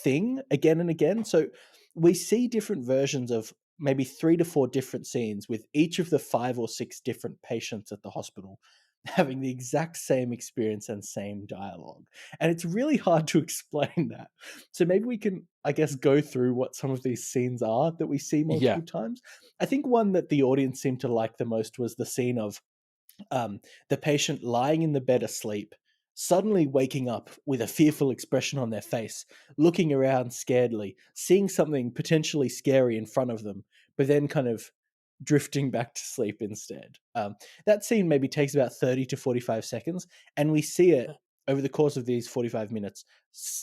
thing again and again. So we see different versions of maybe 3 to 4 different scenes with each of the 5 or 6 different patients at the hospital having the exact same experience and same dialogue. And it's really hard to explain that. So maybe we can, I guess, go through what some of these scenes are that we see Yeah. multiple times. I think one that the audience seemed to like the most was the scene of the patient lying in the bed asleep, suddenly waking up with a fearful expression on their face, looking around scaredly, seeing something potentially scary in front of them, but then kind of drifting back to sleep instead. That scene maybe takes about 30 to 45 seconds, and we see it over the course of these 45 minutes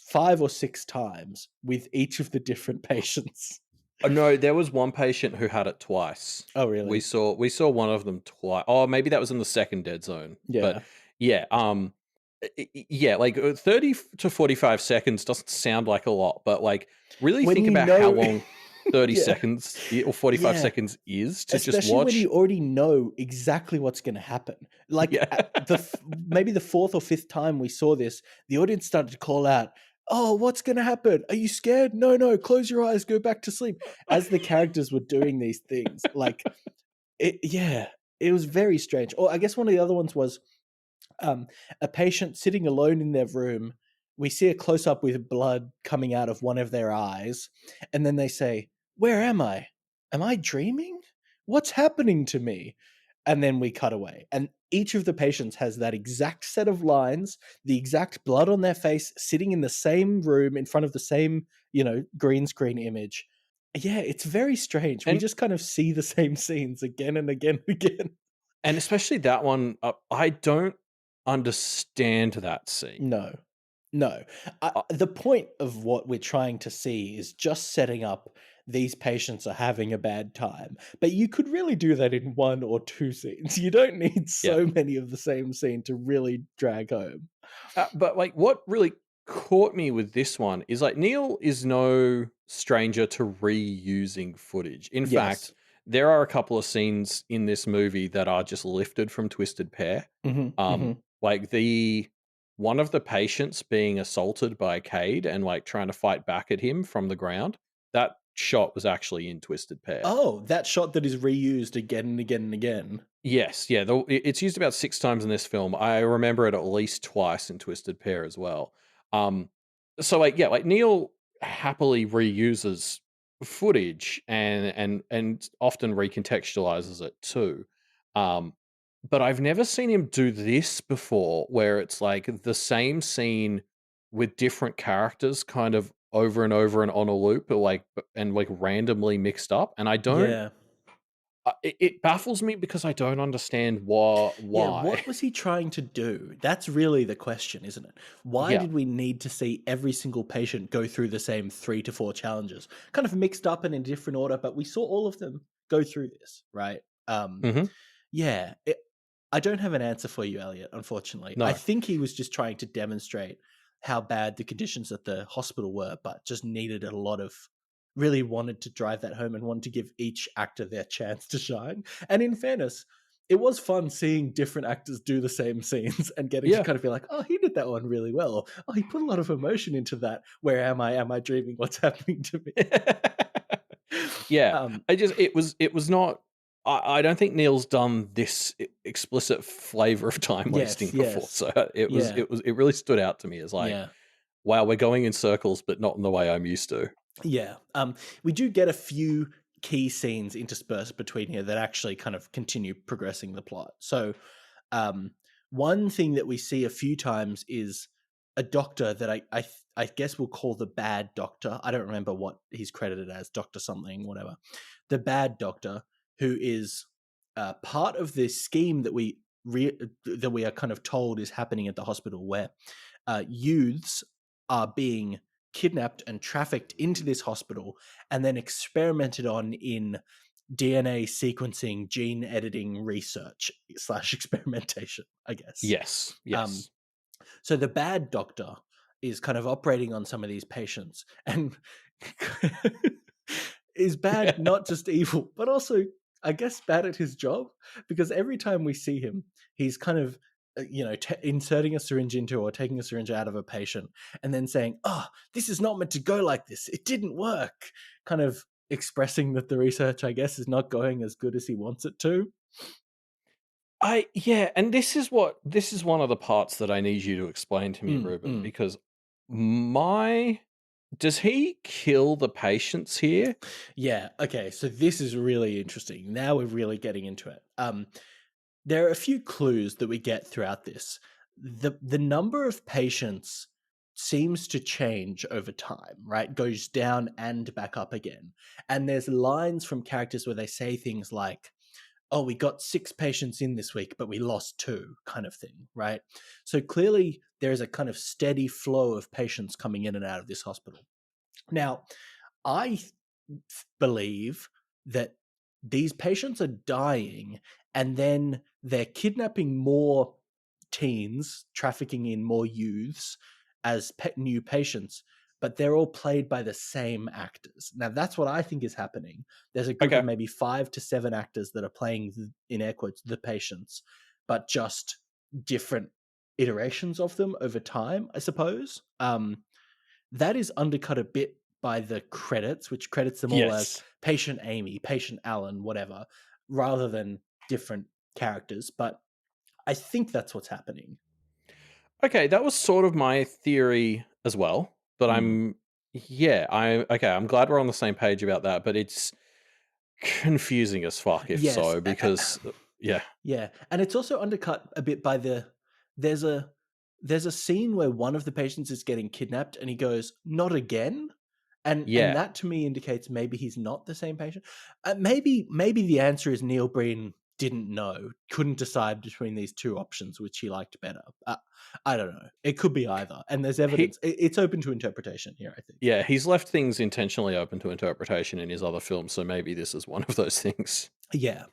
5 or 6 times with each of the different patients. No, there was one patient who had it twice. Oh, We really? saw one of them twice. Oh, maybe that was in the second dead zone. But Yeah. yeah, yeah, like 30 to 45 seconds doesn't sound like a lot, but like really When think you about how know, long 30 yeah, seconds or 45 yeah. seconds is to just Especially when watch. you already know exactly what's going to happen. Like Yeah. at maybe the fourth or fifth time we saw this, the audience started to call out, "Oh, what's going to happen? Are you scared? No, no, close your eyes, go back to sleep." As the characters were doing these things, like yeah, it was very strange. Or I guess one of the other ones was um, a patient sitting alone in their room. We see a close up with blood coming out of one of their eyes, and then they say, "Where am I? Am I dreaming? What's happening to me?" And then we cut away. And each of the patients has that exact set of lines, the exact blood on their face, sitting in the same room in front of the same, green screen image. Yeah, it's very strange. We And just kind of see the same scenes again and again and again. and especially that one, I don't understand that scene. No. No. Uh, The point of what we're trying to see is just setting up these patients are having a bad time. But you could really do that in 1 or 2 scenes. You don't need yeah. so many of the same scene to really drag home. But like, what really caught me with this one is like Neil is no stranger to reusing footage. In fact, Yes. there are a couple of scenes in this movie that are just lifted from Twisted Pair. Mhm. Mhm. Like the one of the patients being assaulted by Cade and like trying to fight back at him from the ground. That shot was actually in Twisted Pair. Oh, that shot that is reused again and again and again. Yes, yeah, it's used about 6 times in this film. I remember it at least twice in Twisted Pair as well. Um, so, like, yeah, like, Neil happily reuses footage and often recontextualizes it too. Um, but I've never seen him do this before, where it's, like, the same scene with different characters kind of over and over and on a loop, or, like, randomly mixed up, and I don't Yeah. it baffles me because I don't understand Yeah, why. what was he trying to do? That's really the question, isn't it? Why Yeah. did we need to see every single patient go through the same 3 to 4 challenges? Kind of mixed up and in different order, but we saw all of them go through this, right? Mhm. Yeah, I don't have an answer for you, Elliot, unfortunately. I No. think he was just trying to demonstrate how bad the conditions at the hospital were, but just needed a lot of really wanted to drive that home and wanted to give each actor their chance to shine. And in fairness, it was fun seeing different actors do the same scenes and getting to Yeah. kind of be like, "Oh, he did that one really well. Oh, he put a lot of emotion into that. Where am I? Am I dreaming? What's happening to me?" Yeah. Um, I just it was not I don't think Neil's done this explicit flavor of time wasting Yes, before. yes. So it Yeah. really stood out to me as like, Yeah. wow, we're going in circles, but not in the way I'm used to. Yeah. We do get a few key scenes interspersed between here that actually kind of continue progressing the plot. So, one thing that we see a few times is a doctor that I guess we'll call the bad doctor. I don't remember what he's credited as, Doctor something, whatever. The bad doctor, who is part of this scheme that we are kind of told is happening at the hospital, where youths are being kidnapped and trafficked into this hospital and then experimented on in DNA sequencing, gene editing research / experimentation, I guess. Yes, yes. So the bad doctor is kind of operating on some of these patients and is bad, not just evil, but also, I guess, bad at his job, because every time we see him, he's kind of, inserting a syringe into or taking a syringe out of a patient and then saying, "Oh, this is not meant to go like this. It didn't work." Kind of expressing that the research, I guess, is not going as good as he wants it to. And this is one of the parts that I need you to explain to me, Reuben, because does he kill the patients here? Yeah, okay, so this is really interesting. Now we're really getting into it. There are a few clues that we get throughout this. The number of patients seems to change over time, right? Goes down and back up again. And there's lines from characters where they say things like, "Oh, we got 6 patients in this week, but we lost 2," kind of thing, right? So clearly there is a kind of steady flow of patients coming in and out of this hospital. Now, I believe that these patients are dying and then they're kidnapping more teens, trafficking in more youths as new patients, but they're all played by the same actors. Now, that's what I think is happening. There's a group of maybe 5 to 7 actors that are playing, in air quotes, the patients, but just different iterations of them over time, I suppose. That is undercut a bit by the credits, which credits them all as Patient Amy, Patient Alan, whatever, rather than different characters. But I think that's what's happening. Okay, that was sort of my theory as well, but I'm glad we're on the same page about that, but it's confusing as fuck if Yes. so, because yeah. Yeah. And it's also undercut a bit by there's a scene where one of the patients is getting kidnapped and he goes, "Not again." And that to me indicates maybe he's not the same patient. Maybe the answer is Neil Breen didn't know, couldn't decide between these two options, which he liked better. I don't know. It could be either. And there's evidence. It's open to interpretation here, I think. Yeah, he's left things intentionally open to interpretation in his other films, so maybe this is one of those things. Yeah.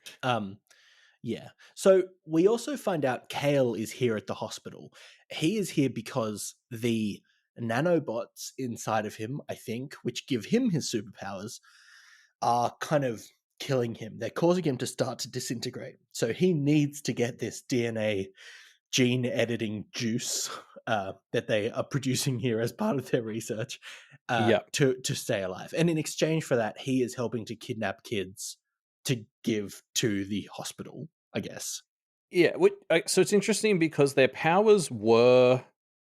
Yeah. So we also find out Kale is here at the hospital. He is here because the nanobots inside of him, I think, which give him his superpowers, are kind of killing him. They're causing him to start to disintegrate. So he needs to get this DNA gene editing juice that they are producing here as part of their research to stay alive. And in exchange for that, he is helping to kidnap kids to give to the hospital, I guess. Yeah, so it's interesting because their powers were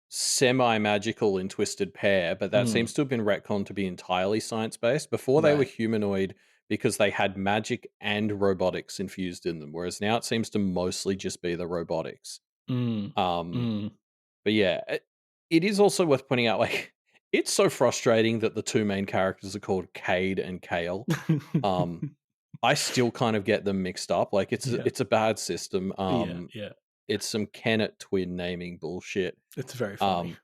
semi-magical in Twisted Pair, but that seems to have been retconned to be entirely science-based. Before they were humanoid because they had magic and robotics infused in them, whereas now it seems to mostly just be the robotics. But yeah, it is also worth pointing out, like, it's so frustrating that the two main characters are called Cade and Kale. I still kind of get them mixed up. Like, it's a bad system. It's some Kennett twin naming bullshit. It's very funny.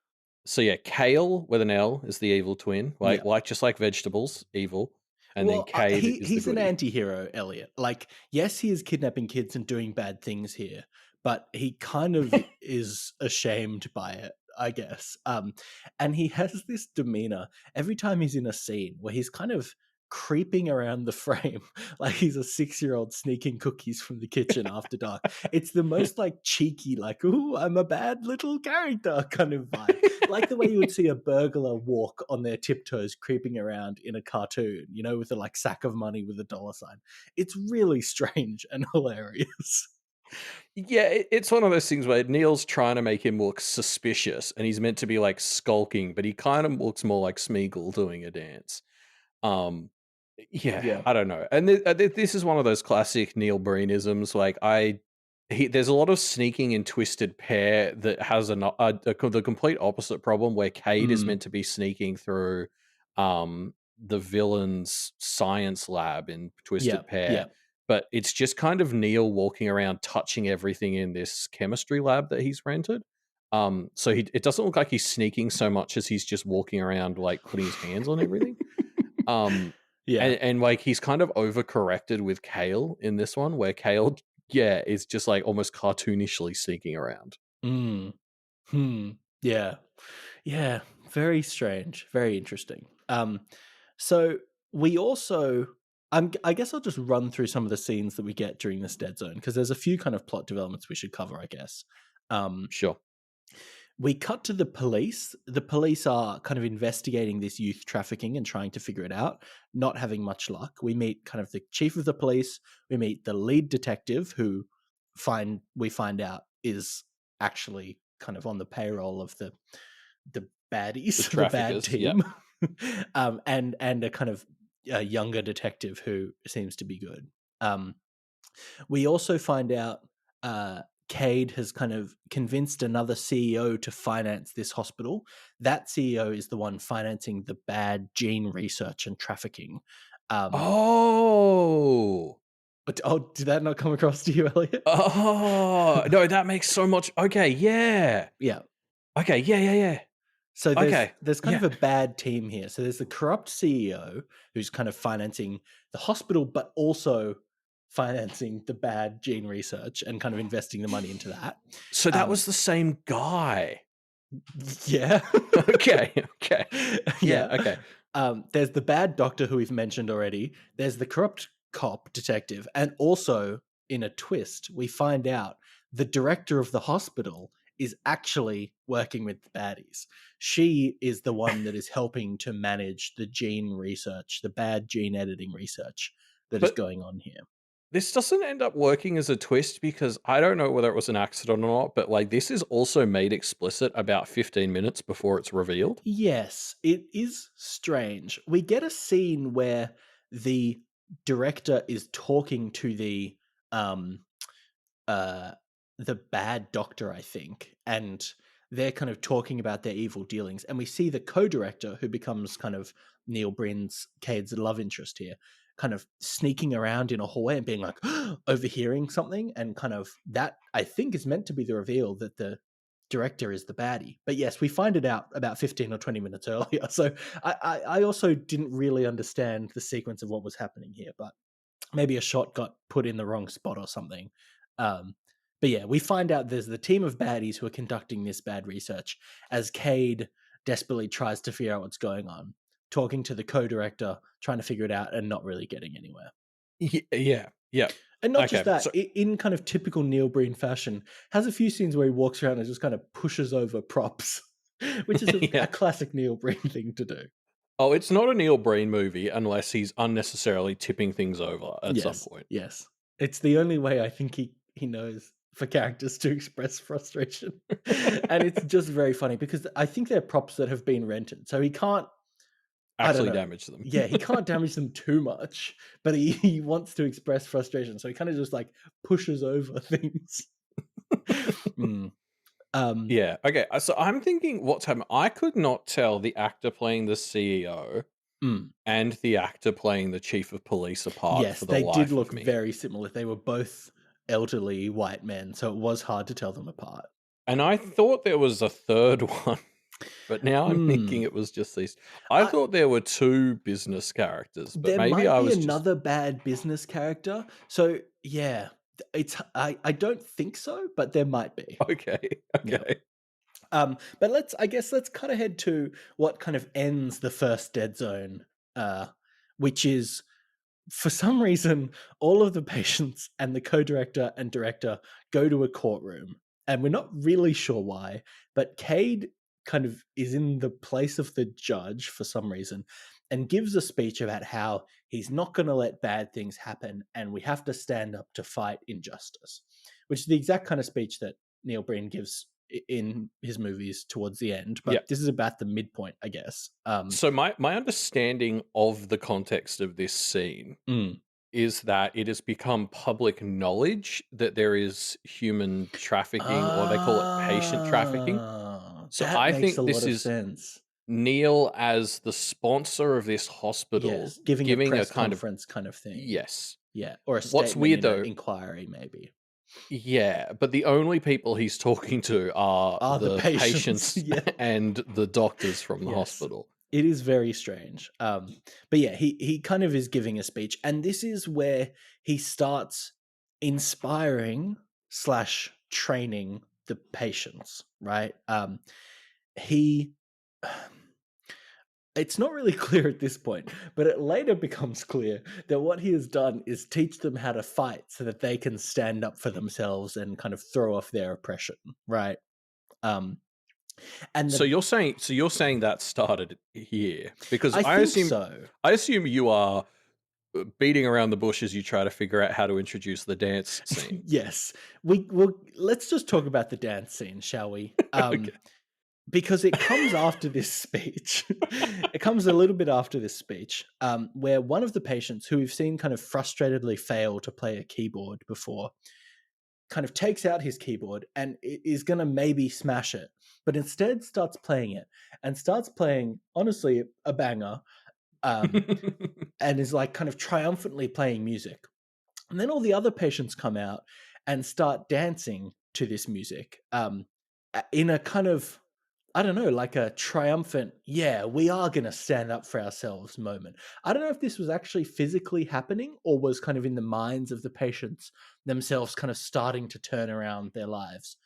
So yeah, Kale with an L is the evil twin, like just like vegetables, evil. And then Cade is he's the an goodie. anti-hero, Elliot. Like, yes, he is kidnapping kids and doing bad things here, but he kind of is ashamed by it, I guess. And he has this demeanor every time he's in a scene where he's kind of creeping around the frame like he's a 6-year-old sneaking cookies from the kitchen after dark. It's the most like cheeky, like, "Ooh, I'm a bad little character" kind of vibe. like the way you would see a burglar walk on their tiptoes creeping around in a cartoon, you know, with a like sack of money with a dollar sign. It's really strange and hilarious. Yeah, it's one of those things where Neil's trying to make him look suspicious, and he's meant to be like skulking, but he kind of looks more like Smeagol doing a dance. Um, yeah, Yeah. I don't know. And this is one of those classic Neil Breenisms. Like there's a lot of sneaking in Twisted Pair that has the complete opposite problem, where Cade is meant to be sneaking through the villain's science lab in Twisted Pair. But it's just kind of Neil walking around touching everything in this chemistry lab that he's rented. So it doesn't look like he's sneaking so much as he's just walking around like putting his hands on everything. And like he's kind of overcorrected with Kale in this one, where Kale, is just like almost cartoonishly sneaking around. Yeah. Very strange. Very interesting. So we also, I guess I'll just run through some of the scenes that we get during this Dead Zone, because there's a few kind of plot developments we should cover, I guess. Sure. We cut to the police. The police are kind of investigating this youth trafficking and trying to figure it out, not having much luck. We meet kind of the chief of the police. We meet the lead detective, who we find out is actually kind of on the payroll of the baddies, the bad team. And a kind of a younger detective who seems to be good. We also find out Cade has kind of convinced another CEO to finance this hospital. That CEO is the one financing the bad gene research and trafficking. But did that not come across to you, Elliot? Oh, no, that makes so much. Okay, yeah. Okay, yeah. So there's kind of a bad team here. So there's the corrupt CEO who's kind of financing the hospital, but also financing the bad gene research and kind of investing the money into that. So that was the same guy. Yeah. Okay. Yeah, okay. There's the bad doctor who we've mentioned already. There's the corrupt cop detective. And also, in a twist, we find out the director of the hospital is actually working with the baddies. She is the one that is helping to manage the gene research, the bad gene editing research that is going on here. This doesn't end up working as a twist, because I don't know whether it was an accident or not, but like this is also made explicit about 15 minutes before it's revealed. Yes, it is strange. We get a scene where the director is talking to the bad doctor, I think, and they're kind of talking about their evil dealings. And we see the co-director, who becomes kind of Neil Breen's Cade's love interest here, kind of sneaking around in a hallway and being like overhearing something, and kind of that I think is meant to be the reveal that the director is the baddie. But yes, we find it out about 15 or 20 minutes earlier. So I also didn't really understand the sequence of what was happening here, but maybe a shot got put in the wrong spot or something. But yeah, we find out there's the team of baddies who are conducting this bad research as Cade desperately tries to figure out what's going on, talking to the co-director, trying to figure it out and not really getting anywhere. Yeah. And not just that, in kind of typical Neil Breen fashion, has a few scenes where he walks around and just kind of pushes over props, which is a classic Neil Breen thing to do. Oh, it's not a Neil Breen movie unless he's unnecessarily tipping things over at some point. Yes. It's the only way I think he knows for characters to express frustration. And it's just very funny because I think they're props that have been rented. So he can't actually damage them. Yeah, he can't damage them too much, but he wants to express frustration. So he kind of just like pushes over things. Yeah. Okay. So I'm thinking what's happening. I could not tell the actor playing the CEO and the actor playing the chief of police apart. Yes, for the life of me. They did look very similar. They were both elderly white men, so it was hard to tell them apart. And I thought there was a third one, but now I'm thinking it was just these. I thought there were two business characters, but maybe I was another bad business character. So yeah, I don't think so, but there might be. Okay. Yeah. But let's cut ahead to what kind of ends the first Dead Zone, which is, for some reason, all of the patients and the co-director and director go to a courtroom, and we're not really sure why, but Cade kind of is in the place of the judge for some reason and gives a speech about how he's not going to let bad things happen and we have to stand up to fight injustice, which is the exact kind of speech that Neil Breen gives in his movies towards the end. But this is about the midpoint, I guess. So my understanding of the context of this scene is that it has become public knowledge that there is human trafficking, or they call it patient trafficking. So that I makes think a this lot of is sense. Neil as the sponsor of this hospital, Yes, giving a press conference kind of thing. Yes. Yeah, or a What's statement weird in though, an inquiry, maybe. yeah, but the only people he's talking to are the the patients. patients and the doctors from the Yes. hospital. It is very strange. But yeah, he kind of is giving a speech, and this is where he starts inspiring / training the patients, right? He it's not really clear at this point, but it later becomes clear that what he has done is teach them how to fight so that they can stand up for themselves and kind of throw off their oppression, right? And So you're saying that started here, because I think so. I assume you are beating around the bush as you try to figure out how to introduce the dance scene. Yes, let's just talk about the dance scene, shall we? Okay. Because it comes after this speech. It comes a little bit after this speech, where one of the patients who we've seen kind of frustratedly fail to play a keyboard before kind of takes out his keyboard and is going to maybe smash it, but instead starts playing it and starts playing, honestly, a banger, and is like kind of triumphantly playing music. And then all the other patients come out and start dancing to this music, in a kind of, I don't know, like a triumphant, yeah, we are going to stand up for ourselves moment. I don't know if this was actually physically happening or was kind of in the minds of the patients themselves kind of starting to turn around their lives.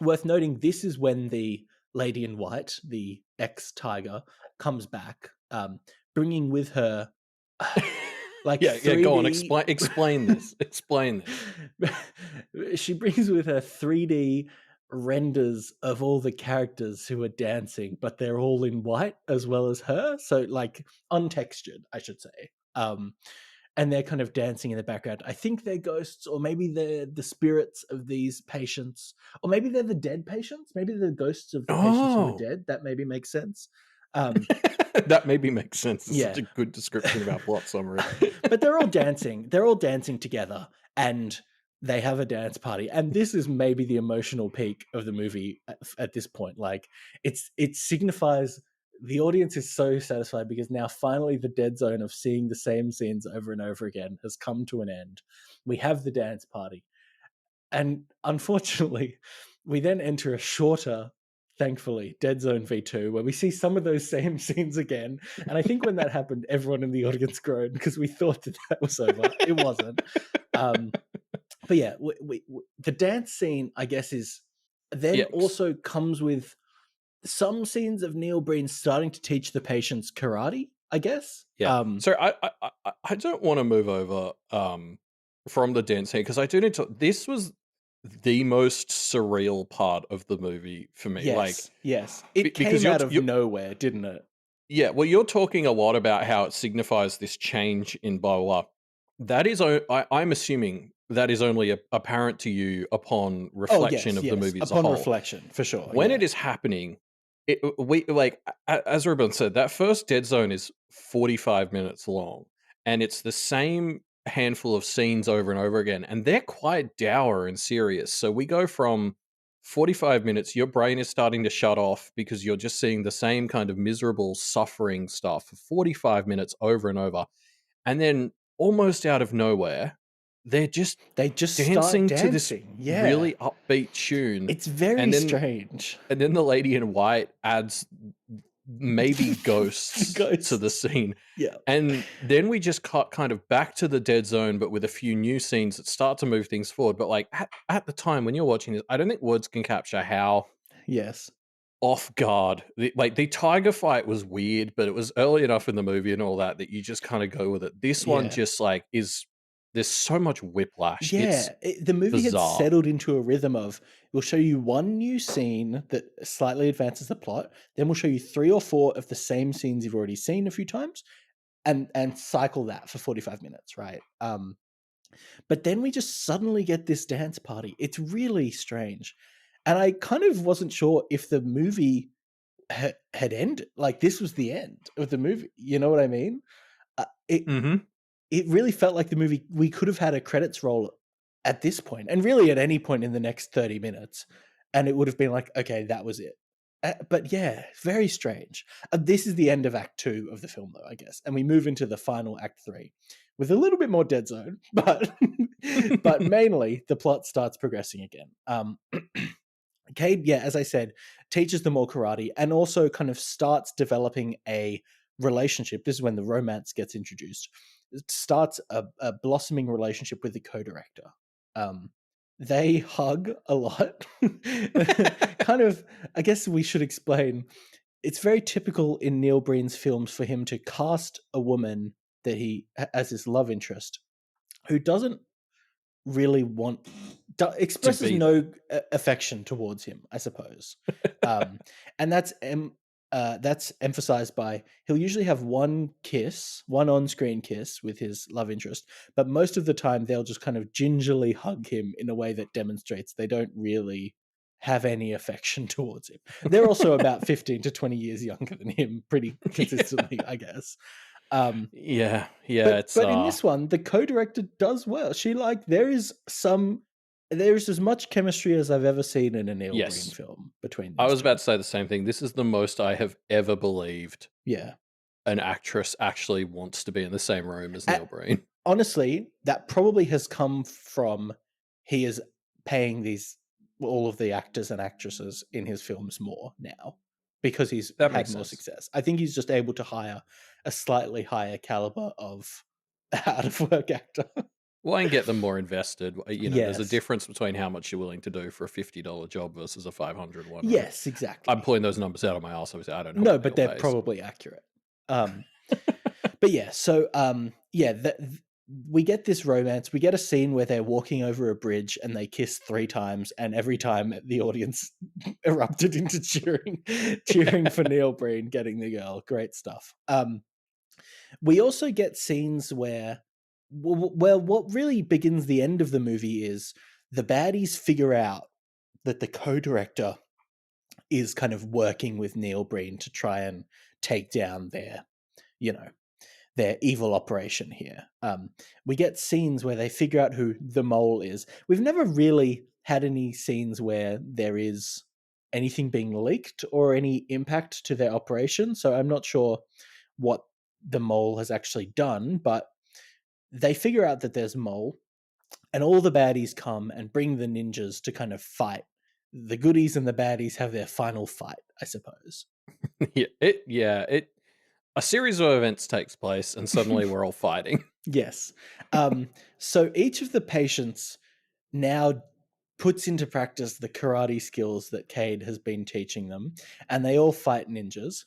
Worth noting, this is when the lady in white, the ex-tiger, comes back, bringing with her like 3D... go on, explain this. Explain this. She brings with her 3D renders of all the characters who are dancing, but they're all in white as well as her, so like untextured, I should say. And they're kind of dancing in the background. I think they're ghosts, or maybe they're the spirits of these patients, or maybe they're the dead patients. Maybe they're the ghosts of the patients who are dead. That maybe makes sense. That maybe makes sense. It's Yeah. such a good description of our plot summary. But they're all dancing. They're all dancing together, and they have a dance party. And this is maybe the emotional peak of the movie at this point. Like, it signifies the audience is so satisfied because now finally the dead zone of seeing the same scenes over and over again has come to an end. We have the dance party. And unfortunately, we then enter a shorter, thankfully, Dead Zone V2, where we see some of those same scenes again. And I think when that happened, everyone in the audience groaned because we thought that was over. It wasn't. But yeah, the dance scene, I guess, is then also comes with some scenes of Neil Breen starting to teach the patients karate, I guess. Yeah. So I don't want to move over from the dance scene, because I do need to. This was the most surreal part of the movie for me. Yes. It came out of nowhere, didn't it? Yeah. Well, you're talking a lot about how it signifies this change in blah blah. That is, I'm assuming that is only apparent to you upon reflection of the movie as a whole. Upon reflection, for sure. When it is happening, as Reuben said, that first dead zone is 45 minutes long, and it's the same handful of scenes over and over again, and they're quite dour and serious. So we go from 45 minutes, your brain is starting to shut off because you're just seeing the same kind of miserable suffering stuff for 45 minutes over and over, and then almost out of nowhere, they just dancing to this really upbeat tune. It's very strange. And then the lady in white adds maybe ghosts to the scene. Yeah. And then we just cut kind of back to the dead zone, but with a few new scenes that start to move things forward. But like at the time when you're watching this, I don't think words can capture how off guard. The tiger fight was weird, but it was early enough in the movie and all that you just kind of go with it. This one just like is there's so much whiplash. It's Yeah, the movie had bizarre. settled into a rhythm of, we'll show you one new scene that slightly advances the plot, then we'll show you 3 or 4 of the same scenes you've already seen a few times, and cycle that for 45 minutes, right? But then we just suddenly get this dance party. It's really strange. And I kind of wasn't sure if the movie had ended. Like, this was the end of the movie. You know what I mean? It Mm-hmm. it really felt like the movie, we could have had a credits roll at this point, and really at any point in the next 30 minutes, and it would have been like, okay, that was it. But yeah, very strange. This is the end of Act 2 of the film, though, I guess, and we move into the final Act 3 with a little bit more dead zone, but but mainly the plot starts progressing again. Cade, yeah, as I said, teaches them all karate and also kind of starts developing a relationship. This is when the romance gets introduced. It starts a blossoming relationship with the co-director. They hug a lot. Kind of, I guess we should explain. It's very typical in Neil Breen's films for him to cast a woman that he as his love interest who doesn't really expresses no affection towards him, I suppose. And that's emphasized by, he'll usually have one on-screen kiss with his love interest, but most of the time they'll just kind of gingerly hug him in a way that demonstrates they don't really have any affection towards him. They're also about 15 to 20 years younger than him, pretty consistently, I guess. Yeah, But in this one, the co-director does well. There's as much chemistry as I've ever seen in a Neil Breen film between these I was two. about to say the same thing. This is the most I have ever believed. Yeah, an actress actually wants to be in the same room as Neil Breen. Honestly, that probably has come from, he is paying all of the actors and actresses in his films more now because he's had more success. I think he's just able to hire a slightly higher caliber of out of work actor. Well, and get them more invested. There's a difference between how much you're willing to do for a $50 job versus a $500 one. Right? Yes, exactly. I'm pulling those numbers out of my ass. Obviously, I don't know. No, but they're probably accurate. But yeah, so we get this romance. We get a scene where they're walking over a bridge and they kiss 3 times, and every time the audience erupted into cheering for Neil Breen getting the girl. Great stuff. We also get scenes where what really begins the end of the movie is the baddies figure out that the co-director is kind of working with Neil Breen to try and take down their evil operation here. We get scenes where they figure out who the mole is. We've never really had any scenes where there is anything being leaked or any impact to their operation, so I'm not sure what the mole has actually done, but they figure out that there's a mole, and all the baddies come and bring the ninjas to kind of fight. The goodies and the baddies have their final fight, I suppose. A series of events takes place, and suddenly we're all fighting. Yes. So each of the patients now puts into practice the karate skills that Cade has been teaching them, and they all fight ninjas.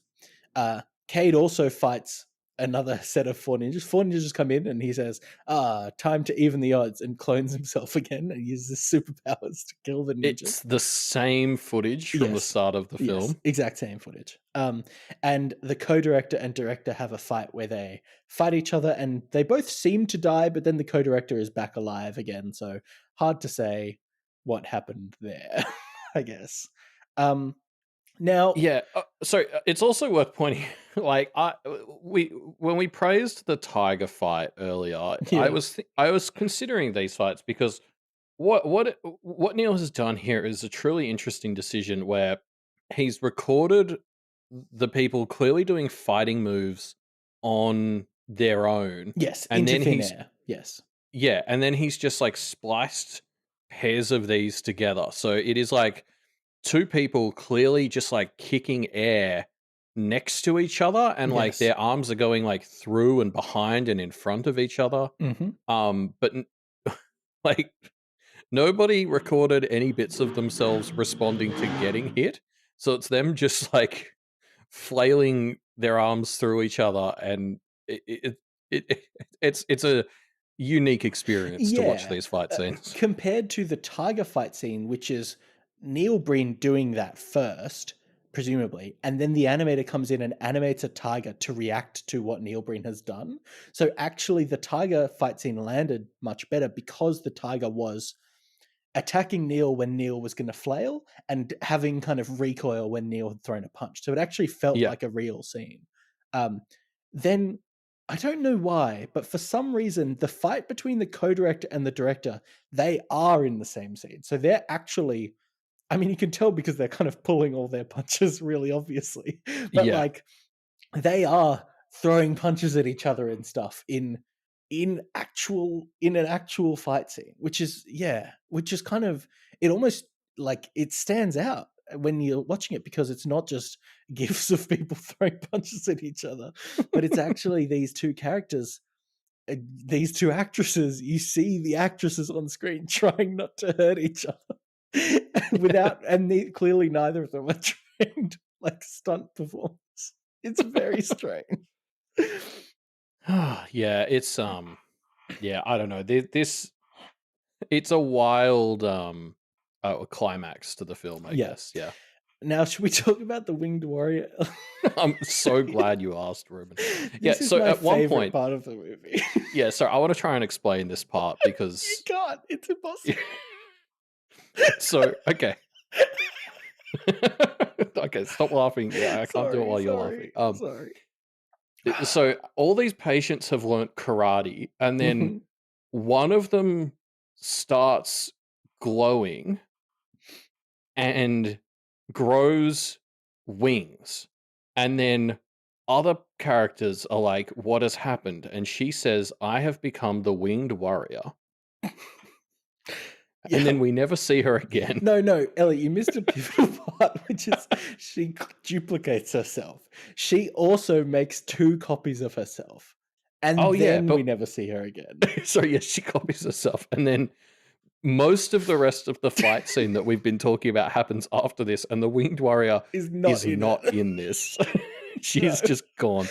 Cade also fights another set of 4 ninjas. 4 ninjas come in, and he says, time to even the odds, and clones himself again and uses superpowers to kill the ninjas. It's the same footage from the start of the film. Yes, exact same footage. And the co-director and director have a fight where they fight each other, and they both seem to die, but then the co-director is back alive again, so hard to say what happened there, I guess. Now, so it's also worth pointing, like, when we praised the tiger fight earlier, I was considering these fights because what Neil has done here is a truly interesting decision where he's recorded the people clearly doing fighting moves on their own. Yes, and then he's air. Yes. Yeah, and then he's just like spliced pairs of these together. So it is like 2 people clearly just like kicking air next to each other, and like their arms are going like through and behind and in front of each other. But like nobody recorded any bits of themselves responding to getting hit. So it's them just like flailing their arms through each other, and it's a unique experience to watch Yeah, these fight scenes. compared to the tiger fight scene, which is Neil Breen doing that first, presumably, and then the animator comes in and animates a tiger to react to what Neil Breen has done. So actually, the tiger fight scene landed much better because the tiger was attacking Neil when Neil was going to flail and having kind of recoil when Neil had thrown a punch. So it actually felt like a real scene. Then I don't know why, but for some reason, the fight between the co-director and the director, they are in the same scene. So they're actually, I mean, you can tell because they're kind of pulling all their punches really obviously, but like they are throwing punches at each other and stuff in an actual fight scene, which is kind of, it almost like it stands out when you're watching it because it's not just gifs of people throwing punches at each other, but it's actually these two characters, these two actresses. You see the actresses on screen trying not to hurt each other without, and clearly neither of them are trained like stunt performers. It's very strange. Yeah, it's yeah, I don't know. This it's a wild climax to the film, I guess. Yeah. Now, should we talk about the Winged Warrior? I'm so glad you asked, Reuben. This is so my at one favorite point, part of the movie. so I want to try and explain this part You because can't. It's impossible. so okay. Okay, stop laughing. Yeah, I can't do it while you're laughing. Sorry. So all these patients have learnt karate, and then one of them starts glowing and grows wings. And then other characters are like, what has happened? And she says, I have become the winged warrior. And then we never see her again. No, Elliot, you missed a pivotal part, which is she duplicates herself. She also makes 2 copies of herself. And then we never see her again. So yes, she copies herself. And then most of the rest of the fight scene that we've been talking about happens after this, and the Winged Warrior is not in this. She's just gone.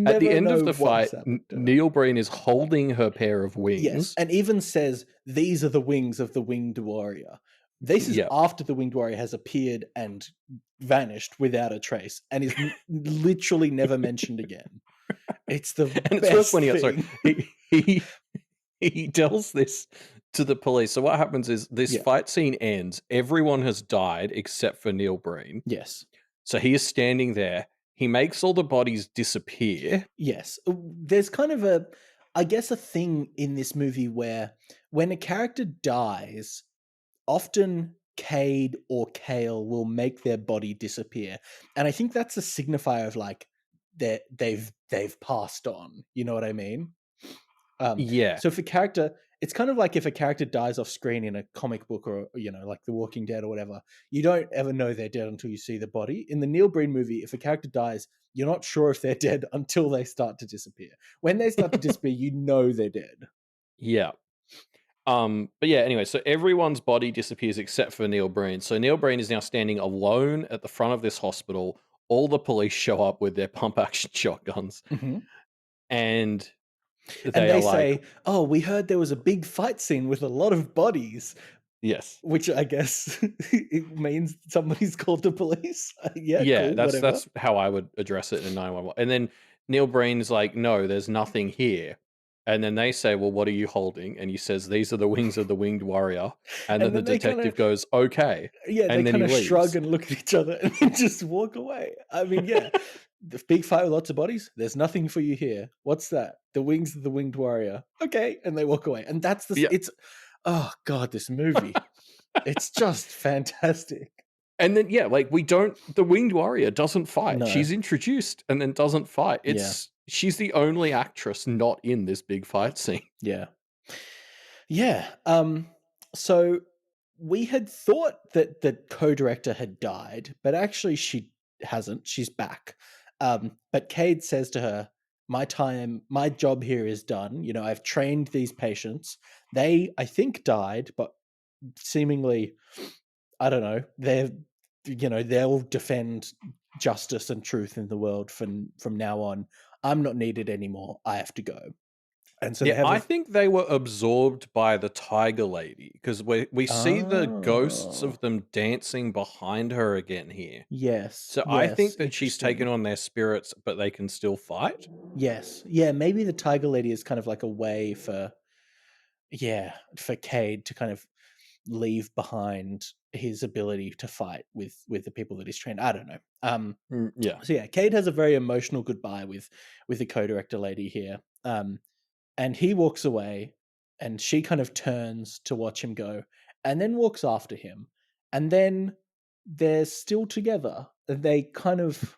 At the end of the fight, Neil Breen is holding her pair of wings. Yes, and even says, these are the wings of the Winged Warrior. This is after the Winged Warrior has appeared and vanished without a trace, and is literally never mentioned again. It's the and best it's thing. He tells this to the police. So what happens is this fight scene ends. Everyone has died except for Neil Breen. Yes. So he is standing there. He makes all the bodies disappear. Yes. There's kind of a thing in this movie where when a character dies, often Cade or Kale will make their body disappear. And I think that's a signifier of like they've passed on. You know what I mean? So if a character, it's kind of like if a character dies off screen in a comic book or, like The Walking Dead or whatever, you don't ever know they're dead until you see the body. In the Neil Breen movie, if a character dies, you're not sure if they're dead until they start to disappear. When they start to disappear, you know they're dead. Yeah. But yeah, anyway, so everyone's body disappears except for Neil Breen. So Neil Breen is now standing alone at the front of this hospital. All the police show up with their pump-action shotguns. Mm-hmm. And they say, oh, we heard there was a big fight scene with a lot of bodies. Yes. Which I guess it means somebody's called the police. Cool, that's how I would address it in 911. And then Neil Breen's like, no, there's nothing here. And then they say, well, what are you holding? And he says, these are the wings of the Winged Warrior. And then the detective goes, okay. Yeah, and they kind of shrug and look at each other and then just walk away. I mean, the big fight with lots of bodies, there's nothing for you here. What's that? The wings of the Winged Warrior. Okay. And they walk away. And that's it's, oh God, this movie. It's just fantastic. And then, the Winged Warrior doesn't fight. No. She's introduced and then doesn't fight. She's the only actress not in this big fight scene. Yeah. So we had thought that the co-director had died, but actually she hasn't. She's back. But Cade says to her, my job here is done. I've trained these patients. They, I think, died, but seemingly, I don't know, they'll defend justice and truth in the world from now on. I'm not needed anymore. I have to go. And so they Yeah, have I a think they were absorbed by the tiger lady because we see the ghosts oh of them dancing behind her again here. yes, So I yes, think that she's taken interesting. on their spirits, but they can still fight. Yes, yeah, maybe the tiger lady is kind of like a way for for Cade to kind of leave behind his ability to fight with the people that he's trained. I don't know. Yeah. So yeah, Cade has a very emotional goodbye with the co-director lady here. And he walks away, and she kind of turns to watch him go, and then walks after him, and then they're still together. They kind of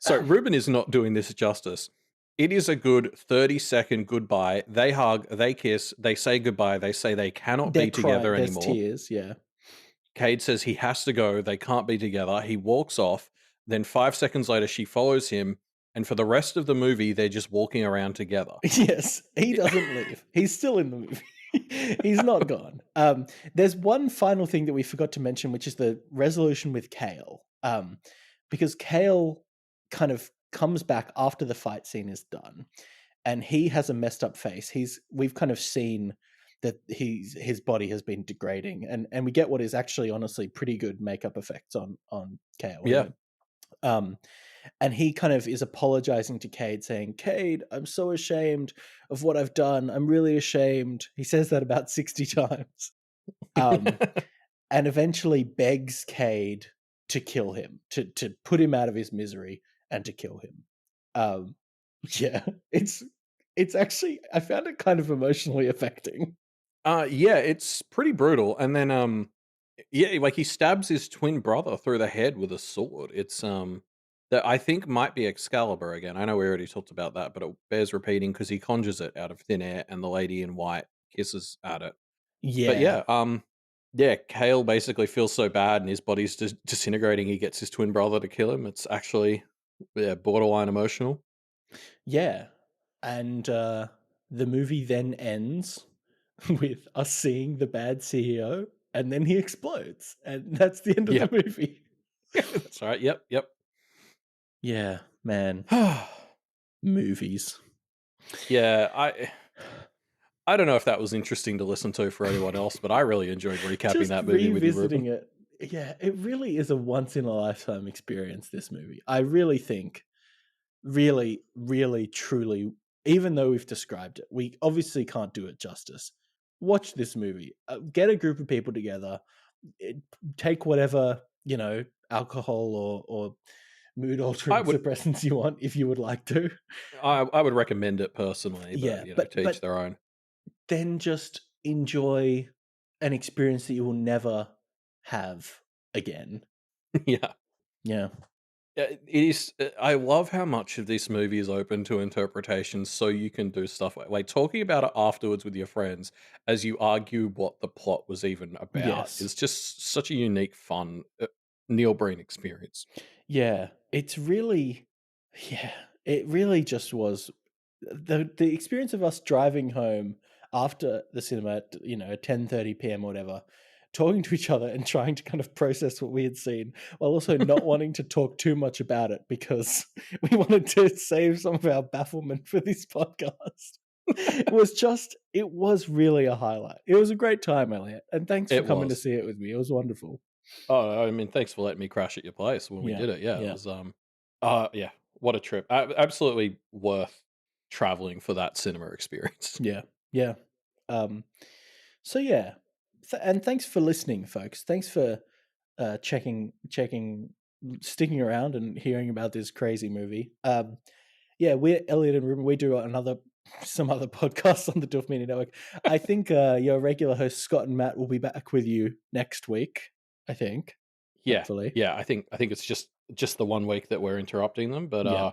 So Reuben is not doing this justice. It is a good 30-second goodbye. They hug, they kiss, they say goodbye, they say they cannot they're be crying. together There's anymore. tears. Yeah. Cade says he has to go, they can't be together. He walks off. Then 5 seconds later, she follows him. And for the rest of the movie, they're just walking around together. Yes, he doesn't leave. He's still in the movie. He's not gone. There's one final thing that we forgot to mention, which is the resolution with Kale. Because Kale kind of comes back after the fight scene is done, and he has a messed up face. We've kind of seen that his body has been degrading, and we get what is actually honestly pretty good makeup effects on Kale Yeah. here. And he kind of is apologizing to Cade, saying, "Cade, I'm so ashamed of what I've done. I'm really ashamed." He says that about 60 times. Um, and eventually begs Cade to kill him, to put him out of his misery and to kill him. Um, yeah, it's actually, I found it kind of emotionally affecting. Yeah, it's pretty brutal. And then yeah, like he stabs his twin brother through the head with a sword. It's that I think might be Excalibur again. I know we already talked about that, but it bears repeating because he conjures it out of thin air and the lady in white kisses at it. But Yeah, yeah, Kale basically feels so bad and his body's disintegrating. He gets his twin brother to kill him. It's actually borderline emotional. yeah. And the movie then ends with us seeing the bad CEO, and then he explodes, and that's the end of the Yep. movie. That's right. Yep, yep. Yeah, man, movies. Yeah, I don't know if that was interesting to listen to for anyone else, but I really enjoyed recapping Just that movie with you, Ruben. revisiting it, yeah, it really is a once in a lifetime experience. This movie, I really think, really, really, truly, even though we've described it, we obviously can't do it justice. Watch this movie. Get a group of people together. Take whatever alcohol or mood I altering would suppressants you want if you would like to. I would recommend it personally, but Yeah, but to each their own. then just enjoy an experience that you will never have again. Yeah. Yeah. It is. I love how much of this movie is open to interpretation, so you can do stuff like talking about it afterwards with your friends as you argue what the plot was even about. Yes. Is just such a unique, fun Neil Breen experience. Yeah. It's really, yeah, it really just was the experience of us driving home after the cinema at 10:30 p.m. or whatever, talking to each other and trying to kind of process what we had seen, while also not wanting to talk too much about it because we wanted to save some of our bafflement for this podcast. It was really a highlight. It was a great time, Elliot, and thanks for It coming to was. see it with me. It was wonderful. Oh, I mean, thanks for letting me crash at your place when we Yeah, did it. Yeah, it yeah, was yeah, what a trip. Absolutely worth traveling for that cinema experience. yeah, yeah. Um, so yeah, and thanks for listening, folks. Thanks for checking, sticking around and hearing about this crazy movie. Yeah, we're Elliot and Ruben. We do some other podcasts on the Doof Media Network. I think your regular hosts Scott and Matt will be back with you next week. I think, Yeah. hopefully. Yeah, I think it's just the 1 week that we're interrupting them, but Yeah.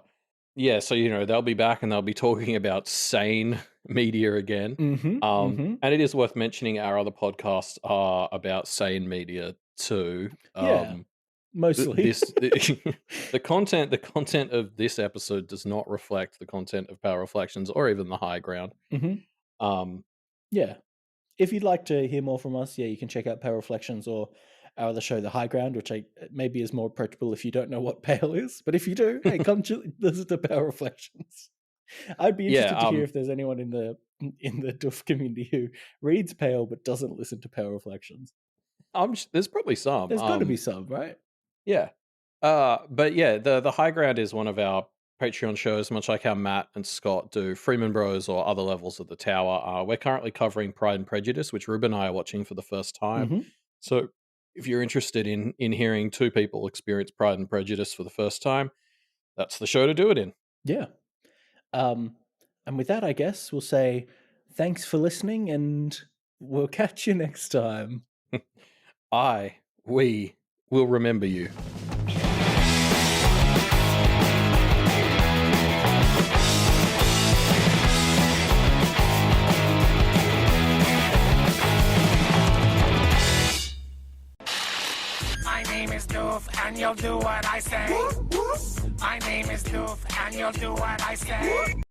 yeah, so they'll be back and they'll be talking about sane media again. Mm-hmm. Mm-hmm. And it is worth mentioning our other podcasts are about sane media too. Yeah. Mostly. This the content of this episode does not reflect the content of Power Reflections or even the High Ground. Mm-hmm. Um, Yeah. If you'd like to hear more from us, yeah, you can check out Pale Reflections or our other show, The High Ground, which maybe is more approachable if you don't know what pale is. But if you do, hey, come listen to Pale Reflections. I'd be yeah, interested to hear if there's anyone in the in the Doof community who reads Pale but doesn't listen to Pale Reflections. There's probably some. There's got to be some, right? Yeah. But yeah, the High Ground is one of our Patreon shows, much like how Matt and Scott do Freeman Bros or other levels of the Tower. We're currently covering Pride and Prejudice, which Reuben and I are watching for the first time. Mm-hmm. So if you're interested in hearing two people experience Pride and Prejudice for the first time, that's the show to do it in. Yeah. And with that, I guess we'll say thanks for listening, and we'll catch you next time. We will remember you. My name is Doof, and you'll do what I say. My name is Doof, and you'll do what I say.